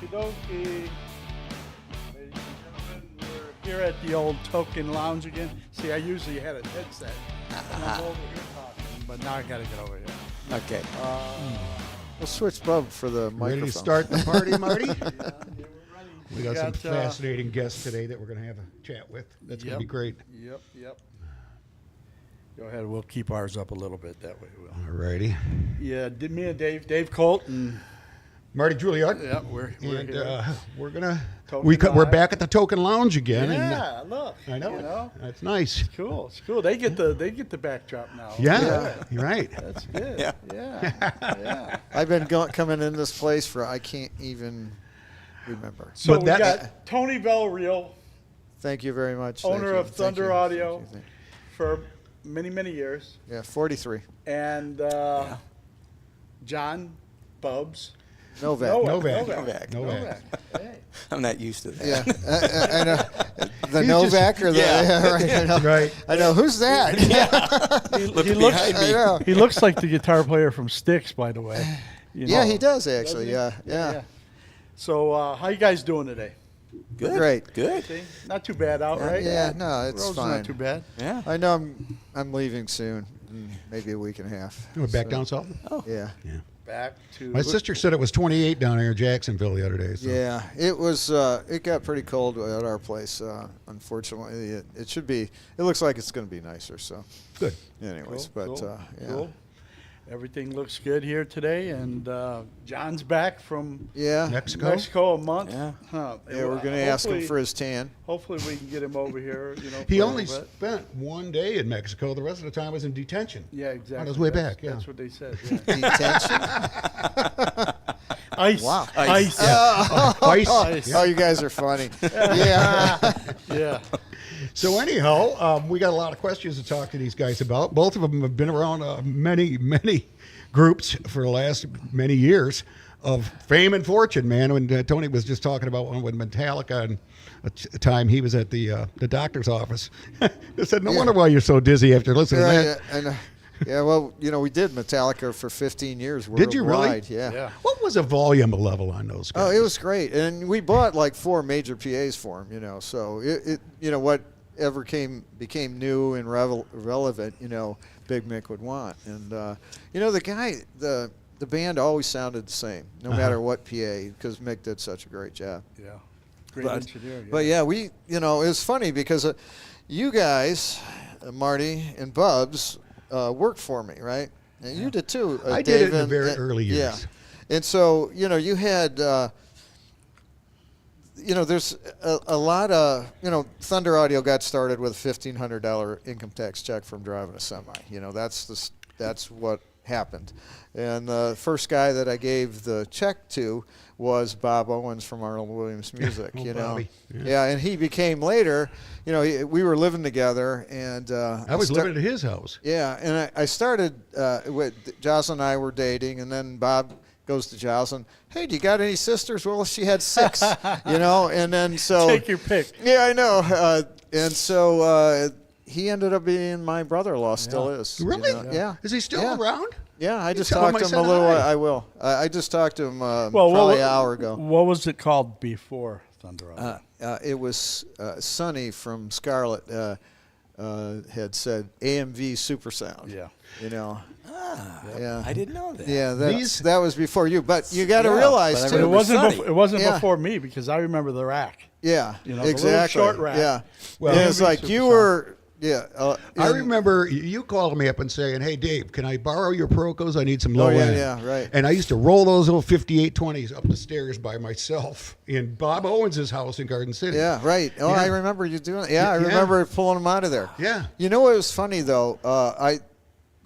Okie dokie. Ladies and gentlemen, we're here at the old Token Lounge again. See, I usually had a headset. And I'm over here talking, but now I got to get over here. Okay. We'll switch Bub for the microphone. Ready to start the party, Marty? Yeah, we're ready. We got some fascinating guests today that we're going to have a chat with. That's going to be great. Yep. Go ahead. We'll keep ours up a little bit. That way we'll. All righty. Yeah, me and Dave Colt, and Marty Juilliard. yeah, we're And here. we're gonna Token we're Live. back at the Token Lounge again. Yeah, look. And, I know, You know? that's nice. It's cool. They get the backdrop now. Yeah, you're right. That's good. Yeah. Yeah. I've been coming in this place for I can't even remember. So But we that- got Tony Belreal, Thank you very much. owner Thank you. of Thank Thunder you. Audio. Thank you. for many years, Yeah, 43. and John Bubs. Novak. Novak. Hey. I'm not used to that. Yeah, I know. The He's Novak or the Yeah. right, I know. Right. I know. Who's that? He looks. behind I know. He looks like the guitar player from Styx, by the way. You Yeah, know. he does actually. Doesn't he? Yeah. So, how you guys doing today? Good. Great. Good. See? Not too bad out, right? Yeah, no, it's Road's fine. not too bad. Yeah. I know I'm leaving soon, maybe a week and a half. We're back So, down south. Yeah. Yeah. Back to My sister said it was 28 down here in Jacksonville the other day. So. Yeah, it was. It got pretty cold at our place. Unfortunately, it should be. It looks like it's going to be nicer. So, Good. anyways, Cool, but cool, yeah, cool. Everything looks good here today, and John's back from yeah, Mexico. a month. Yeah. Huh. yeah. We're going to ask him Hopefully- for his tan. Hopefully, we can get him over here. You know, He for a only little bit. spent one day in Mexico. The rest of the time was in detention. Yeah, exactly. On his way That's- back, yeah. That's what they said. Yeah. Detention. Ice. Wow. Ice. Ice. Oh, you guys are funny. Yeah. Yeah. So anyhow, we got a lot of questions to talk to these guys about. Both of them have been around many groups for the last many years of fame and fortune, man. When Tony was just talking about one with Metallica and a time he was at the doctor's office. I said, no wonder why you're so dizzy after listening to that. And, yeah. Well, we did Metallica for 15 years. Did you really? worldwide, Yeah. Yeah. What was the volume level on those guys? Oh, it was great, and we bought like 4 major PAs for him. So it whatever became new and relevant, Big Mick would want, and the band always sounded the same, no matter what PA, because Mick did such a great job. Yeah. Great But- engineer. Yeah. But yeah, it was funny because you guys, Marty and Bubs, worked for me, right? And you did too. I did it in the Dave, very early years. Yeah, and so you had. There's a lot of, Thunder Audio got started with a $1,500 income tax check from driving a semi. That's what happened. And the first guy that I gave the check to was Bob Owens from Arnold Williams Music. Oh, you know, Bobby. yeah, and he became later. We were living together, and I was living at his house. yeah, and I started with Jocelyn and I were dating, and then Bob goes to Jocelyn, hey, do you got any sisters? Well, she had 6, and then so. Take your pick. Yeah, I know. And so he ended up being my brother-in-law, still is. Really? Yeah. Is he still Yeah. around? Yeah, I just tell him talked I to him a said little hi. I will. I just talked to him Well, probably an hour ago. What was it called before Thunder Audio? It was Sonny from Scarlet had said AMV Supersound. yeah. Yeah. I didn't know that. Yeah, These- that was before you, but you got to Yeah, realize but I too. But it remember wasn't. Sonny. It wasn't Yeah. before me because I remember the rack. Yeah, The little exactly. short rack. Yeah, Well, and it's AMV like you Supersound. were. Yeah, I and- remember you calling me up and saying, hey, Dave, can I borrow your Procos? I need some low Oh, yeah, end. yeah, right. And I used to roll those little 5820s up the stairs by myself in Bob Owens' house in Garden City. Yeah, right. Oh, Yeah. I remember you doing it. Yeah, I Yeah. remember pulling them out of there. Yeah. You know what was funny though?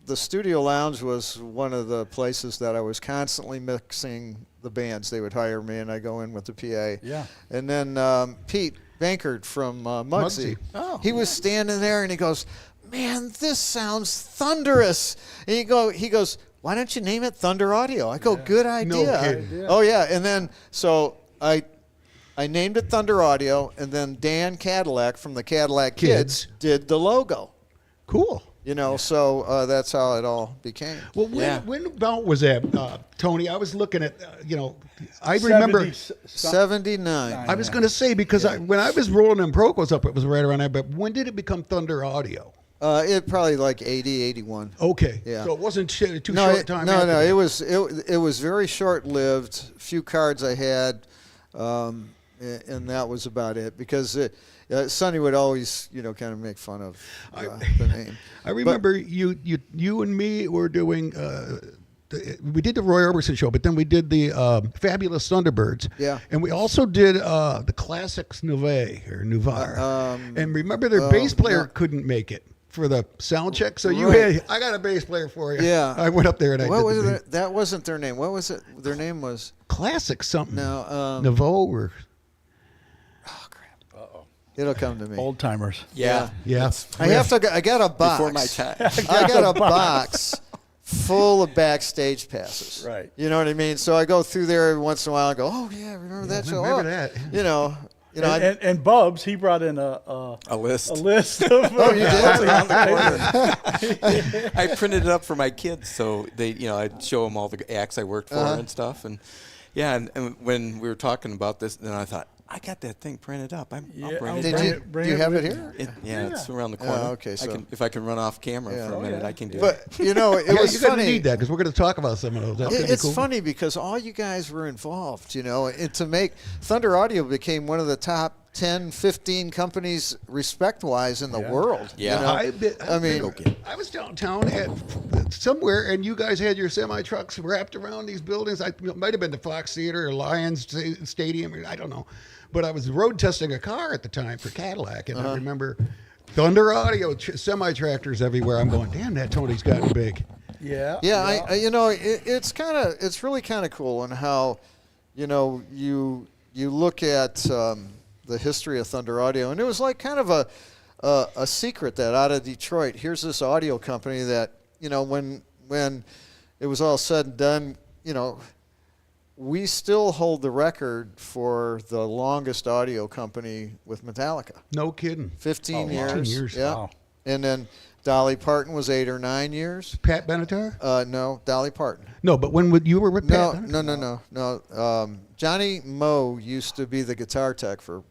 The Studio Lounge was one of the places that I was constantly mixing the bands. They would hire me, and I go in with the PA. Yeah. And then Pete Bankert from Muggsy. Oh, He was standing there, and he goes, "Man, this sounds thunderous." And he goes, "Why don't you name it Thunder Audio?" I go, "Good idea." kidding. Oh yeah. And then so I named it Thunder Audio, and then Dan Cadillac from the Cadillac Kids Kids. did the logo. Cool. You know, so that's how it all became. Well, Yeah. when about was that, Tony? I was looking at, I remember. 79. I was going to say, because when I was rolling them Procos up, it was right around there. But when did it become Thunder Audio? It probably like 80, 81. Okay. Yeah. So it wasn't too No, short it, time. no, after no. that. It was very short lived. Few cards I had, and that was about it. Because Sonny would always, kind of make fun of the name. I remember you and me were doing. We did the Roy Orbison show, but then we did the Fabulous Thunderbirds. Yeah. And we also did the Classics Nouvelle. And remember, their bass player couldn't make it for the sound check. So you Right. had, I got a bass player for you. Yeah. I went up there and I What did was the it? That wasn't their name. What was it? Their name was Classic something. no. Nouveau or Oh crap! It'll come to me. Old timers. Yeah. yeah. I got a box. Before my time. I got a box full of backstage passes. Right. You know what I mean? So I go through there every once in a while and go, oh yeah, remember that show? remember Oh, that. You know. And Bubs, he brought in a list. list of. Oh, you did? I printed it up for my kids, so I'd show them all the acts I worked for and stuff, and and when we were talking about this, then I thought, I got that thing printed up. I'll bring it. Do you have it here? It's around the corner. Okay, so if I can run off camera for a minute, I can do it. But it Yeah, was you're going to funny. need that because we're going to talk about some of those. That's gonna be It's cool. funny because all you guys were involved, and to make Thunder Audio became one of the top 10, 15 companies respect-wise in the world. Yeah. I mean, I was downtown at somewhere, and you guys had your semi trucks wrapped around these buildings. It might have been the Fox Theater or Lions Stadium, or I don't know. But I was road testing a car at the time for Cadillac, and I remember Thunder Audio semi tractors everywhere. I'm going, damn, that Tony's gotten big. Yeah. Yeah, it's really kind of cool and how, you look at the history of Thunder Audio, and it was like kind of a secret that out of Detroit, here's this audio company that, when it was all said and done, we still hold the record for the longest audio company with Metallica. No kidding. 15 wow. years. 15 years. Yeah. Wow. And then Dolly Parton was 8 or 9 years. Pat Benatar? No, Dolly Parton. No, but you were with Pat Benatar? No. Johnny Moe used to be the guitar tech for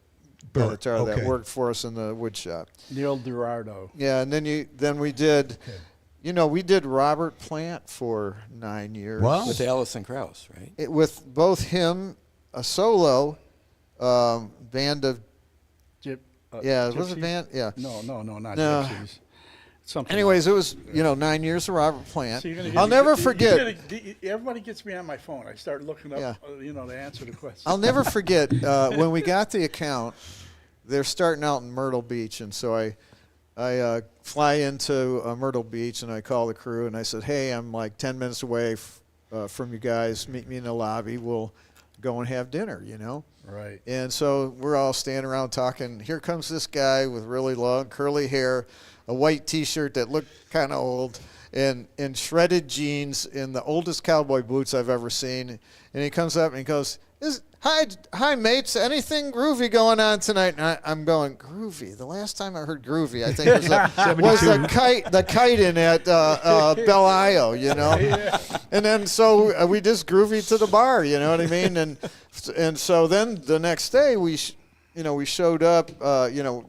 Bert, Benatar that okay. worked for us in the wood shop. Neil Durardo. Yeah, and then we did, we did Robert Plant for 9 years. Wow. With Allison Krauss, right? With both him, a solo band of, was it band? Yeah. No, not No. Gypsies. Something Anyways, it was 9 years of Robert Plant. So you're gonna I'll never forget. Everybody gets me on my phone. I start looking up, Yeah. to answer the question. I'll never forget when we got the account. They're starting out in Myrtle Beach, and so I fly into Myrtle Beach, and I call the crew, and I said, "Hey, I'm like 10 minutes away from you guys. Meet me in the lobby. We'll go and have dinner." Right. And so we're all standing around talking. Here comes this guy with really long curly hair, a white T-shirt that looked kind of old, and shredded jeans and the oldest cowboy boots I've ever seen. And he comes up and he goes, Hi, mates. Anything groovy going on tonight?" And I'm going, groovy? The last time I heard groovy, I think was the kite in at Belle Isle, And then so we just groovy to the bar, you know what I mean? And so then the next day we showed up,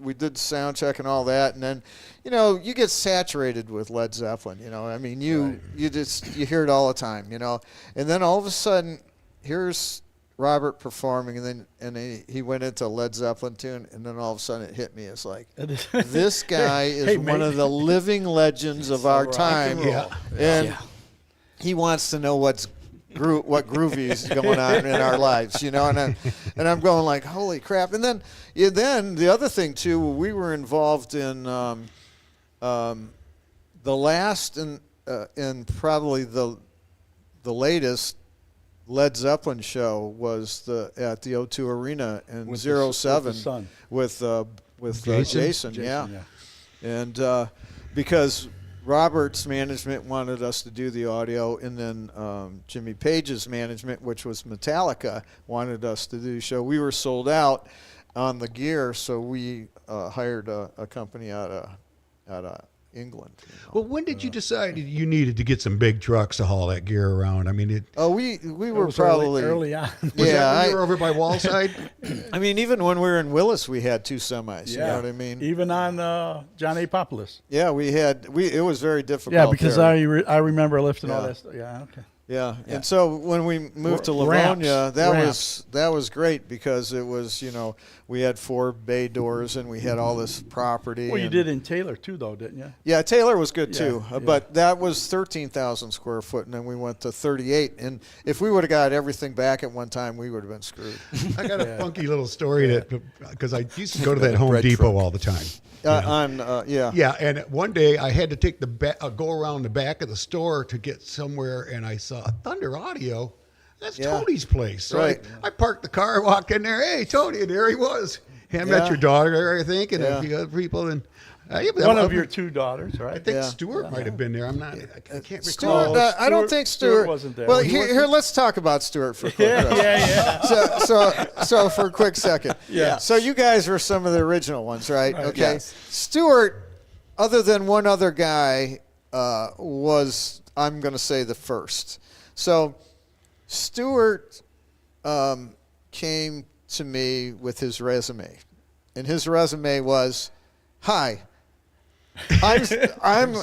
we did sound check and all that, and then, you get saturated with Led Zeppelin, I mean, you hear it all the time, and then all of a sudden, here's Robert performing, and then he went into a Led Zeppelin tune, and then all of a sudden it hit me. It's like, this guy is one of the living legends of our time, and he wants to know what groovy is going on in our lives, and I'm going like, holy crap. And then the other thing too, we were involved in the last and probably the latest Led Zeppelin show was at the O2 Arena in With 07 with Jason, yeah. And because Robert's management wanted us to do the audio, and then Jimmy Page's management, which was Metallica, wanted us to do the show. We were sold out on the gear, so we hired a company out of England. You know. Well, when did you decide you needed to get some big trucks to haul that gear around? I mean, Oh, we It were was probably early on. was Yeah, that when I- you were over by Wallside? I mean, even when we were in Willis, we had 2 semis. You know what I mean? Even on John A. Populous. Yeah, it was very difficult. Yeah, because there. I remember lifting all Yeah. that stuff. Yeah, okay. Yeah. And so when we moved to Ramps. Livonia, that was great because it was, we had 4 bay doors and we had all this property. Well, you and- did in Taylor too, though, didn't you? Yeah, Taylor was good too, yeah. but that was 13,000 square foot, and then we went to 38. And if we would have got everything back at one time, we would have been screwed. I got a funky little story because I used to go to that Home Depot all the time. Yeah. Yeah, and one day I had to take go around the back of the store to get somewhere, and I saw Thunder Audio. That's Yeah. Tony's place. So Right. I parked the car, walked in there. Hey, Tony, and there he was. Him, Yeah. met your daughter there, I think, and Yeah. a few other people. And One of your 2 daughters, right? I think Yeah. Stuart might have been there. I'm not. I can't Stuart, recall. I don't Stuart- think Stuart Stuart wasn't there. Well, He here, let's talk about Stuart for a quick yeah. so for a quick second. Yeah. So you guys were some of the original ones, right? Okay. Yes. Stuart, other than one other guy, was, I'm going to say, the first. So Stuart came to me with his resume, and his resume was, "Hi, I'm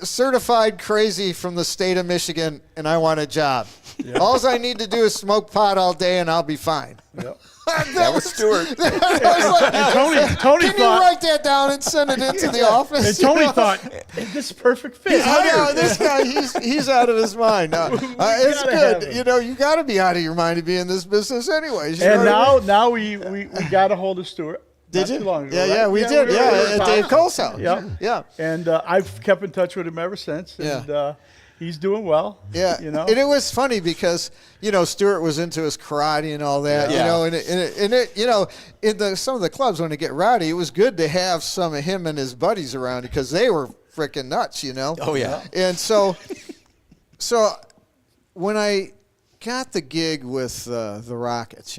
certified crazy from the state of Michigan, and I want a job. All I need to do is smoke pot all day, and I'll be fine." Yep. That was Stuart. Tony Can you thought, write that down and send it into the office? and Tony You know? thought, hey, this is perfect fit. I know Hired. this guy. He's out of his mind. It's gotta have good. him. You got to be out of your mind to be in this business, anyways. You know And what I mean? now we got a hold of Stuart. Did not you? Too long ago, Yeah, right? we did. were At Dave talking. Cole's house. Yep. Yeah. And I've kept in touch with him ever since. And he's doing well. Yeah, You know. and it was funny because Stuart was into his karate and all that. Yeah. In some of the clubs when they get rowdy, it was good to have some of him and his buddies around because they were freaking nuts. Oh, yeah. And so when I got the gig with the Rockets,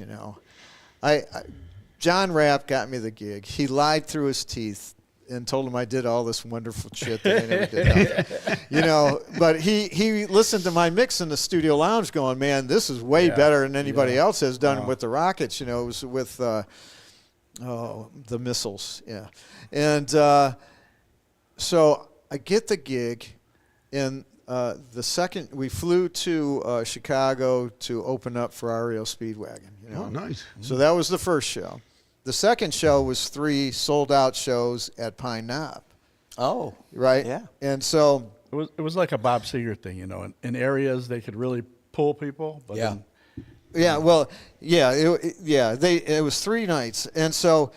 John Rapp got me the gig. He lied through his teeth and told him I did all this wonderful shit that I never did. Nothing. But he listened to my mix in the studio lounge going, man, this is way better than anybody else has done with the Rockets. It was with the Missiles. Yeah. And so I get the gig, and the second we flew to Chicago to open up for REO Speedwagon. Oh, nice. So that was the first show. The second show was 3 sold-out shows at Pine Knob, Oh, right? Yeah. And so, It was like a Bob Seger thing, in areas they could really pull people. But Yeah. it was 3 nights. And so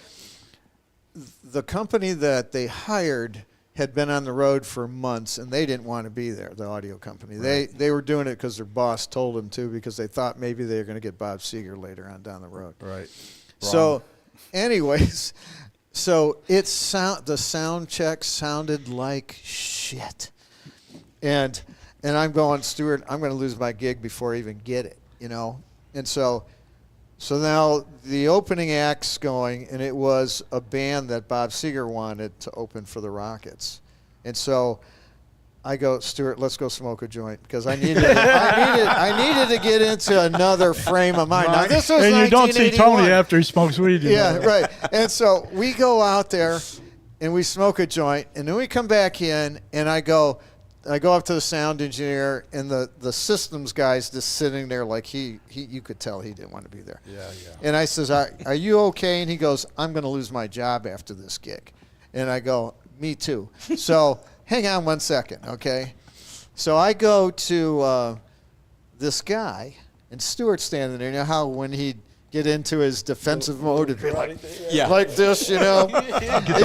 the company that they hired had been on the road for months, and they didn't want to be there, the audio company. Right. They were doing it because their boss told them to, because they thought maybe they were going to get Bob Seger later on down the road. Right. So, anyways, the sound check sounded like shit, and I'm going, Stuart, I'm going to lose my gig before I even get it, and so now the opening act's going, and it was a band that Bob Seger wanted to open for the Rockets, and so I go, Stuart, let's go smoke a joint, because I needed to get into another frame of mind. Now, this was And you don't see Tony 1981. after he smokes weed. Yeah, right. And so we go out there and we smoke a joint, and then we come back in, and I go up to the sound engineer, and the systems guy's just sitting there like he you could tell he didn't want to be there. Yeah. And I says, are you okay? And he goes, I'm going to lose my job after this gig. And I go, me too. So hang on one second, okay? So I go to this guy, and Stuart's standing there. You know how when he'd get into his defensive mode, it'd be like, Yeah. like this, So up. he's I can still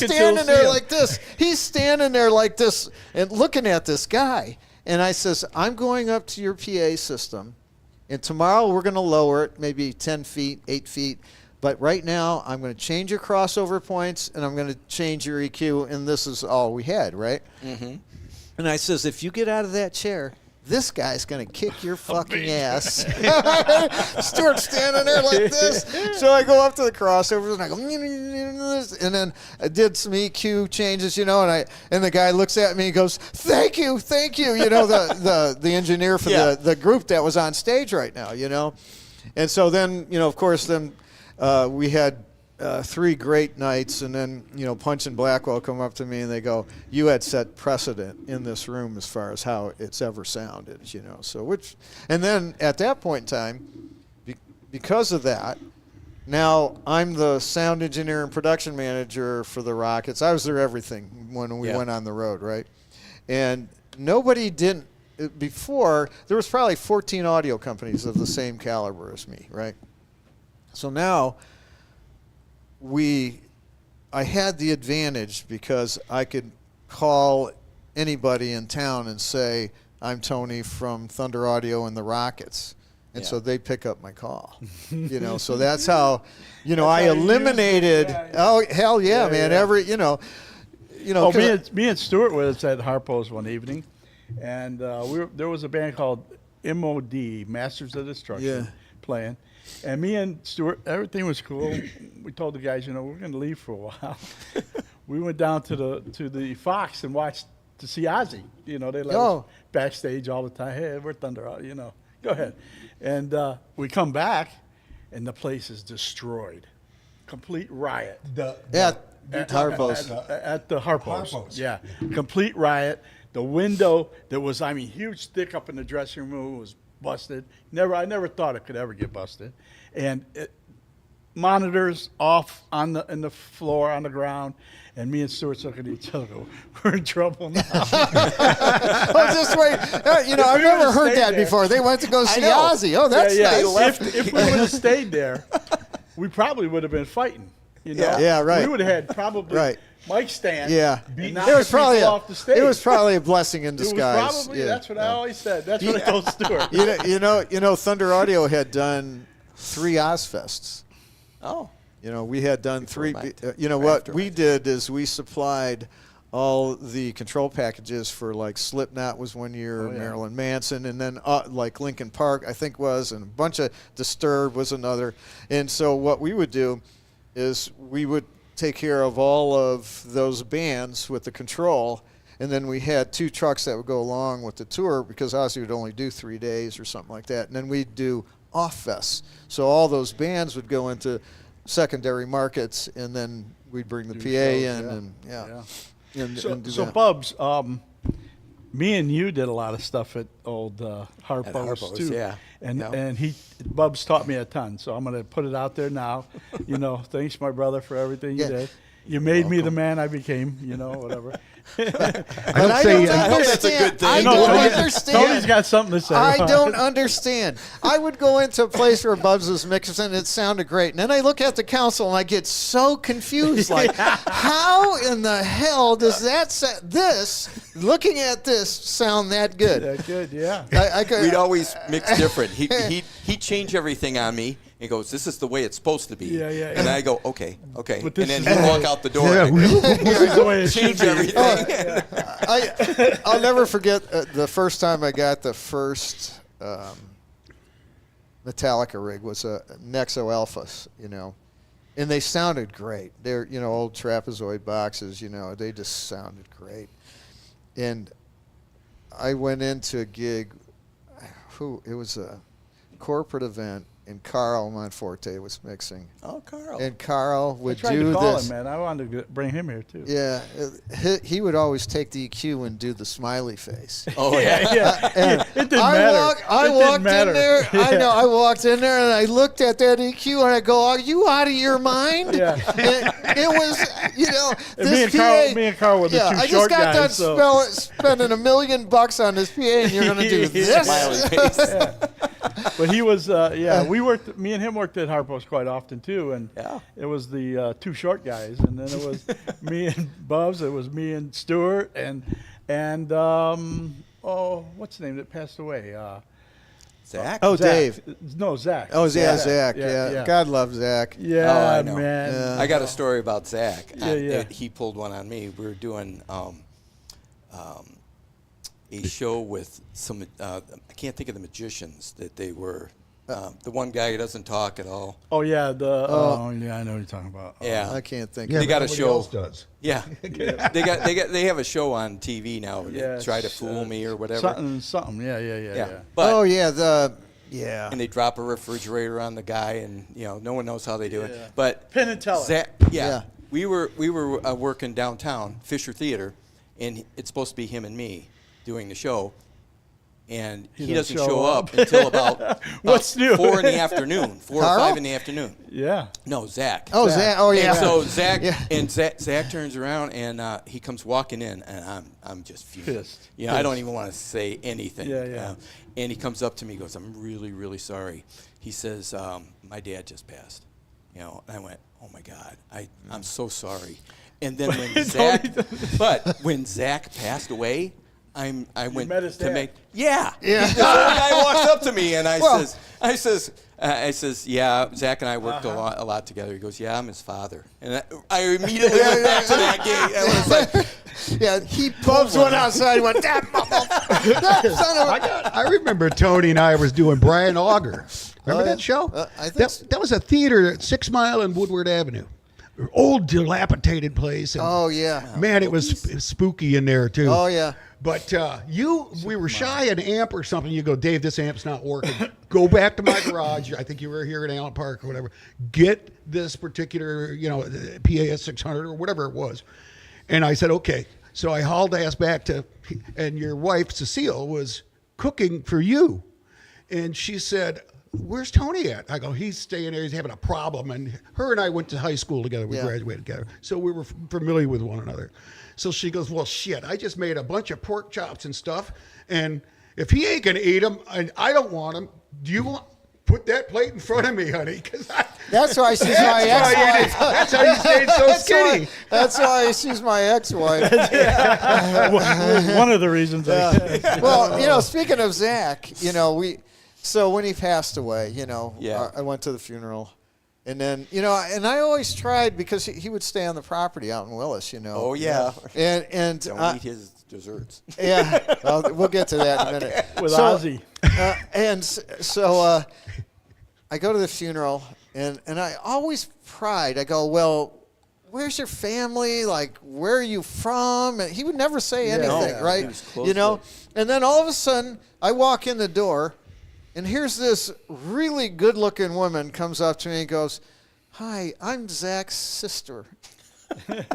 standing see there him. like this. He's standing there like this and looking at this guy. And I says, I'm going up to your PA system, and tomorrow we're going to lower it maybe 10 feet, 8 feet. But right now, I'm going to change your crossover points, and I'm going to change your EQ, and this is all we had, right? Mm-hmm. And I says, if you get out of that chair, this guy's going to kick your fucking ass. Stuart's standing there like this. So I go up to the crossovers and I go, and then I did some EQ changes, you know, and the guy looks at me and goes, thank you, you know, the engineer for the group that was on stage right now, you know. And so then, you know, of course, then we had 3 great nights, and then, you know, Punch and Blackwell come up to me and they go, you had set precedent in this room as far as how it's ever sounded, you know. So and then at that point in time, because of that, now I'm the sound engineer and production manager for the Rockets. I was their everything when we went on the road, right? And nobody didn't, before, there was probably 14 audio companies of the same caliber as me, right? So now I had the advantage because I could call anybody in town and say, I'm Tony from Thunder Audio and the Rockets. And so they pick up my call, you know, so that's how, you know, I eliminated, oh, hell yeah, man, every, you know. Oh, me and Stuart was at Harpo's one evening, and there was a band called MOD, Masters of Destruction, playing. And me and Stuart, everything was cool. We told the guys, you know, we're going to leave for a while. We went down to the Fox and watched to see Ozzy. You know, they let us backstage all the time. Hey, we're Thunder, you know, go ahead. And we come back, and the place is destroyed. Complete riot. At Harpo's. At the Harpo's. Yeah, complete riot. The window that was, I mean, huge stick up in the dressing room was busted. I never thought it could ever get busted. And monitors off in the floor on the ground, and me and Stuart look at each other. We're in trouble now. Oh, just wait. You know, I've never heard that before. They went to go see Ozzy. Oh, that's nice. If we would have stayed there, we probably would have been fighting. You know? Yeah, right. We would have had probably Mike Stan. Yeah, beating it was probably off the stage. It was probably a blessing in disguise. It was probably. That's what I always said. That's what I told Stuart. You know, Thunder Audio had done 3 Ozfests. Oh. You know, we had done 3. You know, what we did is we supplied all the control packages for, like, Slipknot was one year, Marilyn Manson, and then like Linkin Park, I think was, and a bunch of Disturbed was another. And so what we would do is we would take care of all of those bands with the control, and then we had 2 trucks that would go along with the tour because Ozzy would only do 3 days or something like that, and then we'd do off-fests. So all those bands would go into secondary markets, and then we'd bring the PA in, and do so that. Bubs, me and you did a lot of stuff at old Harpo's too. Yeah. And Bubs taught me a ton. So I'm going to put it out there now. You know, thanks my brother for everything you did. You made me the man I became. You know, whatever. I I say don't hope that's a good thing. I No, don't Tony- understand. Tony's got something to say. I about don't it. understand. I would go into a place where Bubs was mixing, and it sounded great. And then I look at the console, and I get so confused. Like, how in the hell does looking at this, sound that good? That good, yeah. We'd always mix different. He'd change everything on me and goes, this is the way it's supposed to be. Yeah. And I go, okay. But And this then is he'd the walk out the door Yeah, and I go, This is the way it should change be. everything. I'll never forget the first time I got the first Metallica rig was a Nexo Alphas, you know, and they sounded great. They're, you know, old trapezoid boxes, you know, they just sounded great. And I went into a gig, it was a corporate event, and Carl Monforte was mixing. Oh, Carl. And Carl I would tried do to call this. him, man. I wanted to bring him here too. Yeah, he would always take the EQ and do the smiley face. Oh, yeah. And It didn't matter. I It walked didn't matter. in there. I Yeah. know. I walked in there and I looked at that EQ and I go, "Are you out of your mind?" Yeah. It was, you know, And this me and Carl were the two I just short got done guys. So. spending $1 million on this PA, and you're gonna do this. Smiley face. But he was, me and him worked at Harpo's quite often too, and it was the 2 short guys, and then it was me and Bubs, it was me and Stuart, and what's the name that passed away? Zach? Oh, Zach. Dave. No, Zach. Oh, yeah, Zach. Zach. Yeah. Yeah. God love Zach. Yeah, Oh, I know. man. Yeah. I got a story about Zach. Yeah. He pulled one on me. We were doing a show with some. I can't think of the magicians that they were. The one guy who doesn't talk at all. Oh yeah, oh yeah, I know what you're talking about. Yeah, I can't think. Yeah, They of got a nobody show. else does. Yeah, they have a show on TV now. Where Yeah, they try to it's, fool me or whatever. Something. Yeah. But Oh yeah, yeah. and they drop a refrigerator on the guy, and no one knows how they do Yeah. it. But Penn and Teller. Zach, Yeah. we were working downtown Fisher Theater, and it's supposed to be him and me doing the show. And he doesn't show up until about What's new? 4 in the afternoon, 4 or Carl? 5 in the afternoon. Yeah. No, Zach. Oh, Zach. Oh, yeah. And so Zach Yeah. Zach turns around and he comes walking in, and I'm just fuming. Pissed. I don't even want to say anything. Yeah. And he comes up to me, and goes, "I'm really, really sorry." He says, "My dad just passed." And I went, "Oh my God, I'm so sorry." And then when Zach passed away, I went met his to dad. make the Yeah. guy walks up to me and I says, yeah, Zach and I worked a lot together. He goes, yeah, I'm his father, and I immediately went back to that gate. I was like, Yeah, he pubs one outside. Went that son of a. I remember Tony and I was doing Brian Auger. Remember Oh, yeah. that show? I think so. that was a theater at 6 Mile and Woodward Avenue. Old dilapidated place. And Oh yeah. man, it was spooky in there too. Oh yeah. But we were shy an amp or something. You go, Dave, this amp's not working. Go back to my garage. I think you were here at Allen Park or whatever. Get this particular, PAS 600 or whatever it was. And I said, okay. So I hauled ass back and your wife, Cecile, was cooking for you. And she said, where's Tony at? I go, he's staying there. He's having a problem. And her and I went to high school together. We Yeah. graduated together. So we were familiar with one another. So she goes, well, shit, I just made a bunch of pork chops and stuff. And if he ain't going to eat them, and I don't want them, do you want put that plate in front of me, honey? That's why she's my ex-wife. That's how you stayed so skinny. That's why she's my ex-wife. One of the reasons. Well, speaking of Zach, so when he passed away, Yeah. I went to the funeral. And then, and I always tried because he would stay on the property out in Willis, oh yeah, And don't eat his desserts. yeah, well, we'll get to that in a minute. With So- Ozzy. So I go to the funeral, and I always pried. I go, well, where's your family? Like, where are you from? And he would never say anything, No, right? he was close And then all of a sudden, I walk in the door, and here's this really good-looking woman comes up to me and goes, hi, I'm Zach's sister. And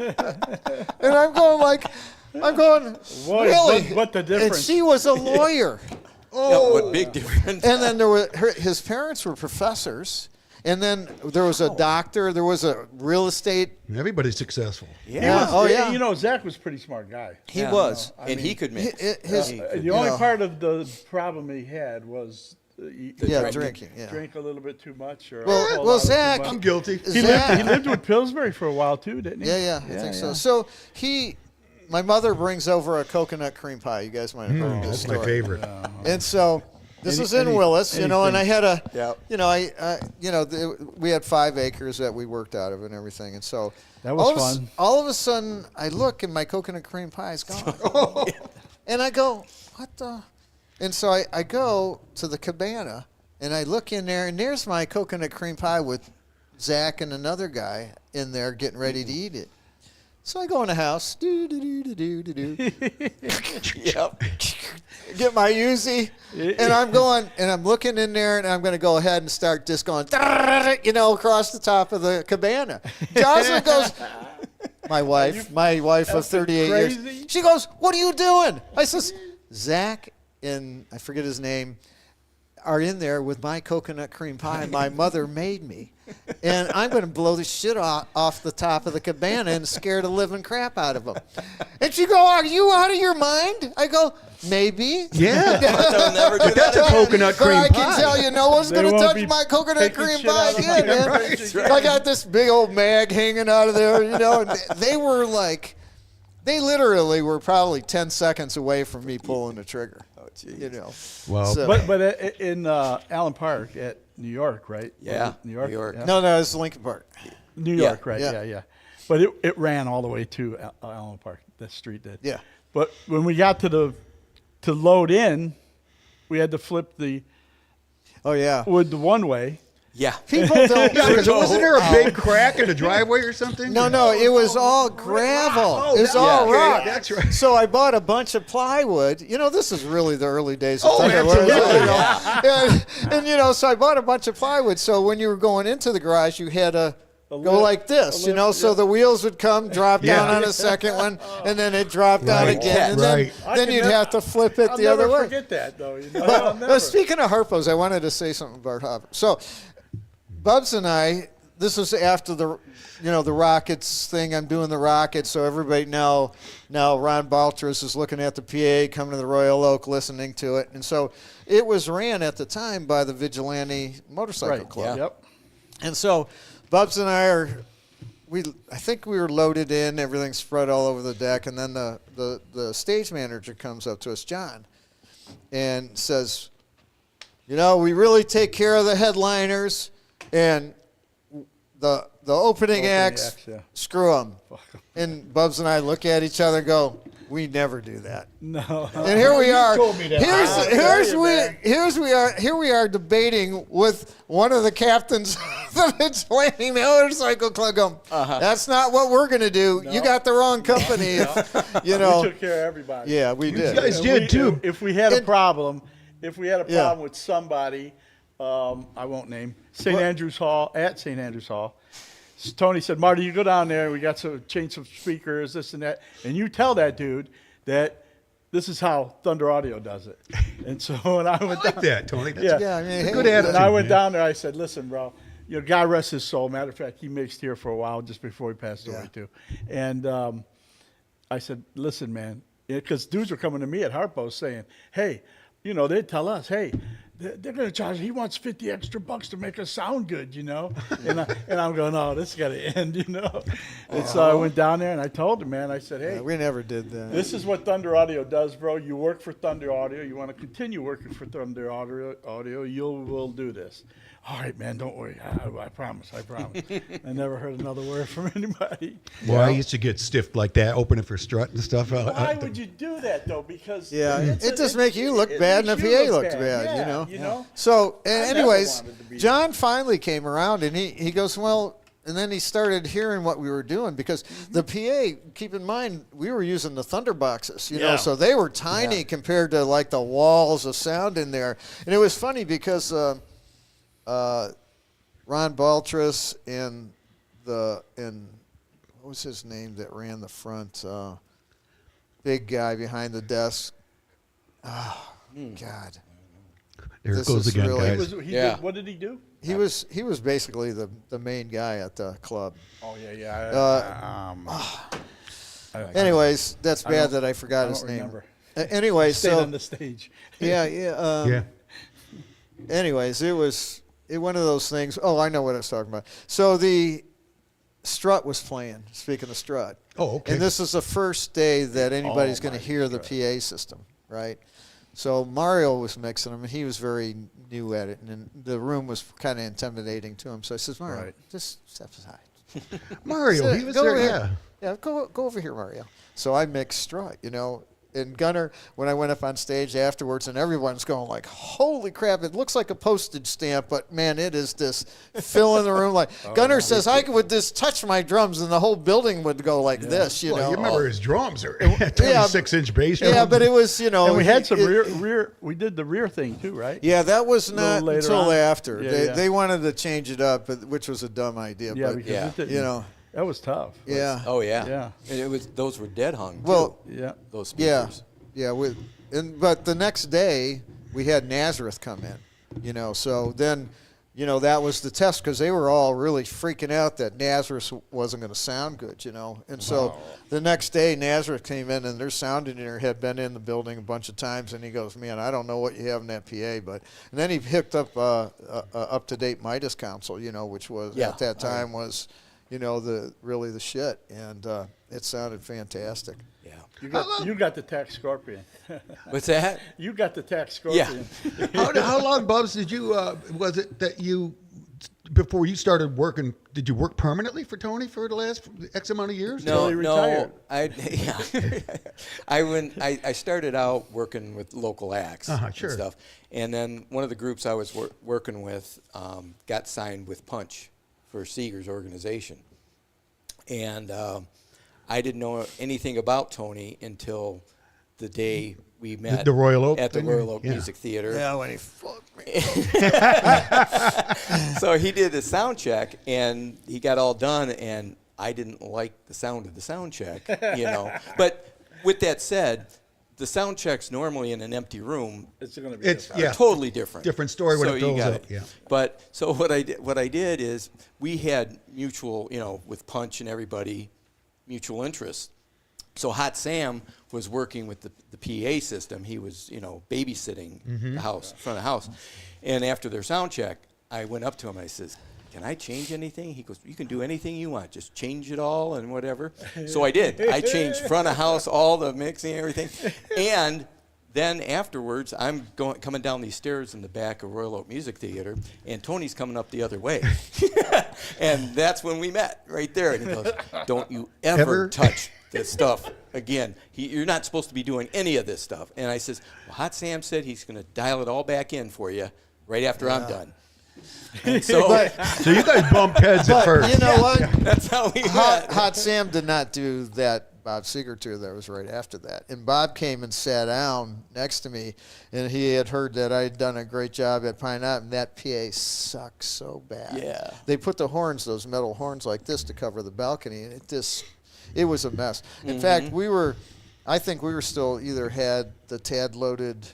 I'm going, Boy, really? what the And difference? she was a lawyer. Yeah, what big difference? And then his parents were professors. And then there was a doctor. There was a real estate. Everybody's successful. Yeah. Oh, yeah. Zach was a pretty smart guy. He was. and he could mix. The only part of the problem he had was drinking. Yeah. drink a little bit too much. Or Well, a whole well, lot of too Zach- much. I'm guilty. He lived with Pillsbury for a while too, didn't he? Yeah, I think so. So my mother brings over a coconut cream pie. You guys might have heard this That's my story. favorite. And so this is in Willis, and I had we had 5 acres that we worked out of and everything. And so That was fun. All of a sudden, I look and my coconut cream pie is gone. And I go, what the? And so I go to the cabana, and I look in there, and there's my coconut cream pie with Zach and another guy in there getting ready to eat it. So I go in the house, Yep. get my Uzi, and I'm looking in there, and I'm going to go ahead and start just going, across the top of the cabana. Jocelyn goes, my wife of 38 years, crazy? she goes, what are you doing? I says, Zach and I forget his name are in there with my coconut cream pie my mother made me. And I'm going to blow the shit off the top of the cabana and scare the living crap out of them. And she go, are you out of your mind? I go, maybe. Yeah. They'll never do That's that a coconut But cream I pie. can tell you, no one's They going to won't touch be my coconut taking cream shit pie out of again, my man. That's I got this big old mag hanging out of there, and they were like, they literally were probably 10 seconds away from me pulling the trigger. Oh, geez. Well, So- But in Allen Park at New York, right? Yeah, Was it New York. New York. Yeah. No, it's Lincoln Park. New Yeah. York, right? Yeah. Yeah. But it ran all the way to Allen Park. The street did. Yeah. But when we got to the to load in, we had to flip the Oh yeah. wood the one way. Yeah. People don't. Yeah, because wasn't there a big crack in the driveway or something? No, it was all gravel. Oh, It was yeah. all Okay, rock. yeah, that's right. So I bought a bunch of plywood. You know, this is really the early days of Oh, Thunder. absolutely. And so I bought a bunch of plywood. So when you were going into the garage, you had to go lift- like this, a lift, so yeah. the wheels would come, drop down Yeah. on a second one, and then it dropped down Right. again. And Right. then you'd have to flip it I'll the other never way. forget that, though. You know? I'll never. But speaking of Harpos, I wanted to say something about Harpos. So, Bubs and I, this was after the Rockets thing. I'm doing the Rockets, so everybody now Ron Baltras is looking at the PA, coming to the Royal Oak, listening to it, and so it was ran at the time by the Vigilante Motorcycle Right. Club. Yep. And so, Bubs and I I think we were loaded in, everything spread all over the deck, and then the stage manager comes up to us, John, and says, we really take care of the headliners, and the opening acts, yeah. screw them. And Bubs and I look at each other and go, we never do that. No. And here we are. told me that. Here we are debating with one of the captains of the Vigilante Motorcycle Club. Going, that's not what we're going to do. You got the wrong company. We took care of everybody. Yeah, we did. guys And did, too. If we had a And- problem, Yeah. with somebody, I won't name St. Andrews Hall, at St. Andrews Hall, Tony said, Marty, you go down there. We got to change some speakers, this and that, and you tell that dude that this is how Thunder Audio does it. And so when I I went like down, that, Tony. That's Yeah. Yeah, I mean, a hey, good attitude. and I went man. down there, I said, listen, bro, God rest his soul. Matter of fact, he mixed here for a while just before he passed away, too. And I said, listen, man, because dudes were coming to me at Harpo saying, hey, they'd tell us, hey, they're going to charge, he wants $50 extra to make us sound good, and I'm going, oh, this got to end, And so I went down there and I told him, man, I said, hey, we never did that. this is what Thunder Audio does, bro. You work for Thunder Audio. You want to continue working for Thunder Audio. We'll do this. All right, man. Don't worry. I promise. I never heard another word from anybody. Well, I used to get stiffed like that, opening for strut and stuff. Why would you do that though? Because It just makes you look it bad, and makes the you PA look looks bad. Yeah. So, never anyways, wanted to be- John finally came around, and he goes, well, and then he started hearing what we were doing, because the PA, keep in mind, we were using the Thunder boxes, Yeah. so they were tiny compared to like the walls of sound in there. And it was funny because Ron Baltras and what was his name that ran the front? Big guy behind the desk. Oh, God. There it This goes is again, really- guys. What did he do? He was basically the main guy at the club. Oh yeah. Anyways, that's bad don't- that I forgot I his don't name. remember. Anyway, Stayed so on the stage. yeah. Yeah. Anyways, it was one of those things. Oh, I know what I was talking about. So the Strut was playing. Speaking of Strut. Oh, okay. And this is the first day that anybody's Oh, going to my hear the Strut. PA system, right? So Mario was mixing them, and he was very new at it, and the room was kind of intimidating to him. So I says, Mario, Right. just step aside. Mario, Sit- he was go there. over Yeah. here. Yeah, go over here, Mario. So I mixed Strut, And Gunner, when I went up on stage afterwards, and everyone's going like, holy crap, it looks like a postage stamp, but man, it is this filling the room. Like Gunner says, I would just touch my drums and the whole building would go like this, Well, you remember his drums are 26-inch bass Yeah, drums. but it was, And we had some it- rear. We did the rear thing too, right? Yeah, that was little not later until on. after. Yeah, They wanted to change it up, which was a dumb idea. Yeah, but, because Yeah. it didn't- you know, that was tough. yeah. Oh yeah. Yeah. And those were dead hung. Too, Well, Yeah. those Yeah, speakers. yeah. But the next day we had Nazareth come in, So then, that was the test, because they were all really freaking out that Nazareth wasn't going to sound good, And so the next day Nazareth came in, and their sound engineer had been in the building a bunch of times, and he goes, "Man, I don't know what you have in that PA," and then he picked up up to date Midas Council, which was Yeah. at that time was, the shit, and it sounded fantastic. Yeah. You got the Tax Scorpion. What's that? You got the Tax Scorpion. How long, Bubs, did you was it that you before you started working, did you work permanently for Tony for the last X amount of years? No, he retired. I started out working with local acts Sure. and stuff, and then one of the groups I was working with got signed with Punch for Seeger's organization, and I didn't know anything about Tony until the day we met The Royal Oak at the thing? Royal Oak Yeah. Music Theater. Yeah, when he fucked me. So he did a sound check, and he got all done, and I didn't like the sound of the sound check, you know. But with that said, the sound checks normally in an empty room It's going to be. It's different. are totally different. Different story when so it you fills got up, it. yeah. But so what I did is we had mutual, you know, with Punch and everybody, mutual interest. So Hot Sam was working with the PA system. He was, you know, babysitting the house, front of the house. And after their sound check, I went up to him and I says, "Can I change anything?" He goes, "You can do anything you want. Just change it all and whatever." So I did. I changed front of house, all the mixing, everything. And then afterwards, I'm coming down these stairs in the back of Royal Oak Music Theater, and Tony's coming up the other way. And that's when we met, right there. And he goes, "Don't you ever touch this stuff again. You're not supposed to be doing any of this stuff." And I says, "Well, Hot Sam said he's going to dial it all back in for you right after I'm done." And so So you guys bumped heads at But first. you know what? that's how we Hot, met. Hot Sam did not do that Bob Seger tour. That was right after that. And Bob came and sat down next to me, and he had heard that I had done a great job at Pine Knot, and that PA sucks so bad. Yeah. They put the horns, those metal horns like this, to cover the balcony, and it was a mess. In fact, I think we were still either had the Tad loaded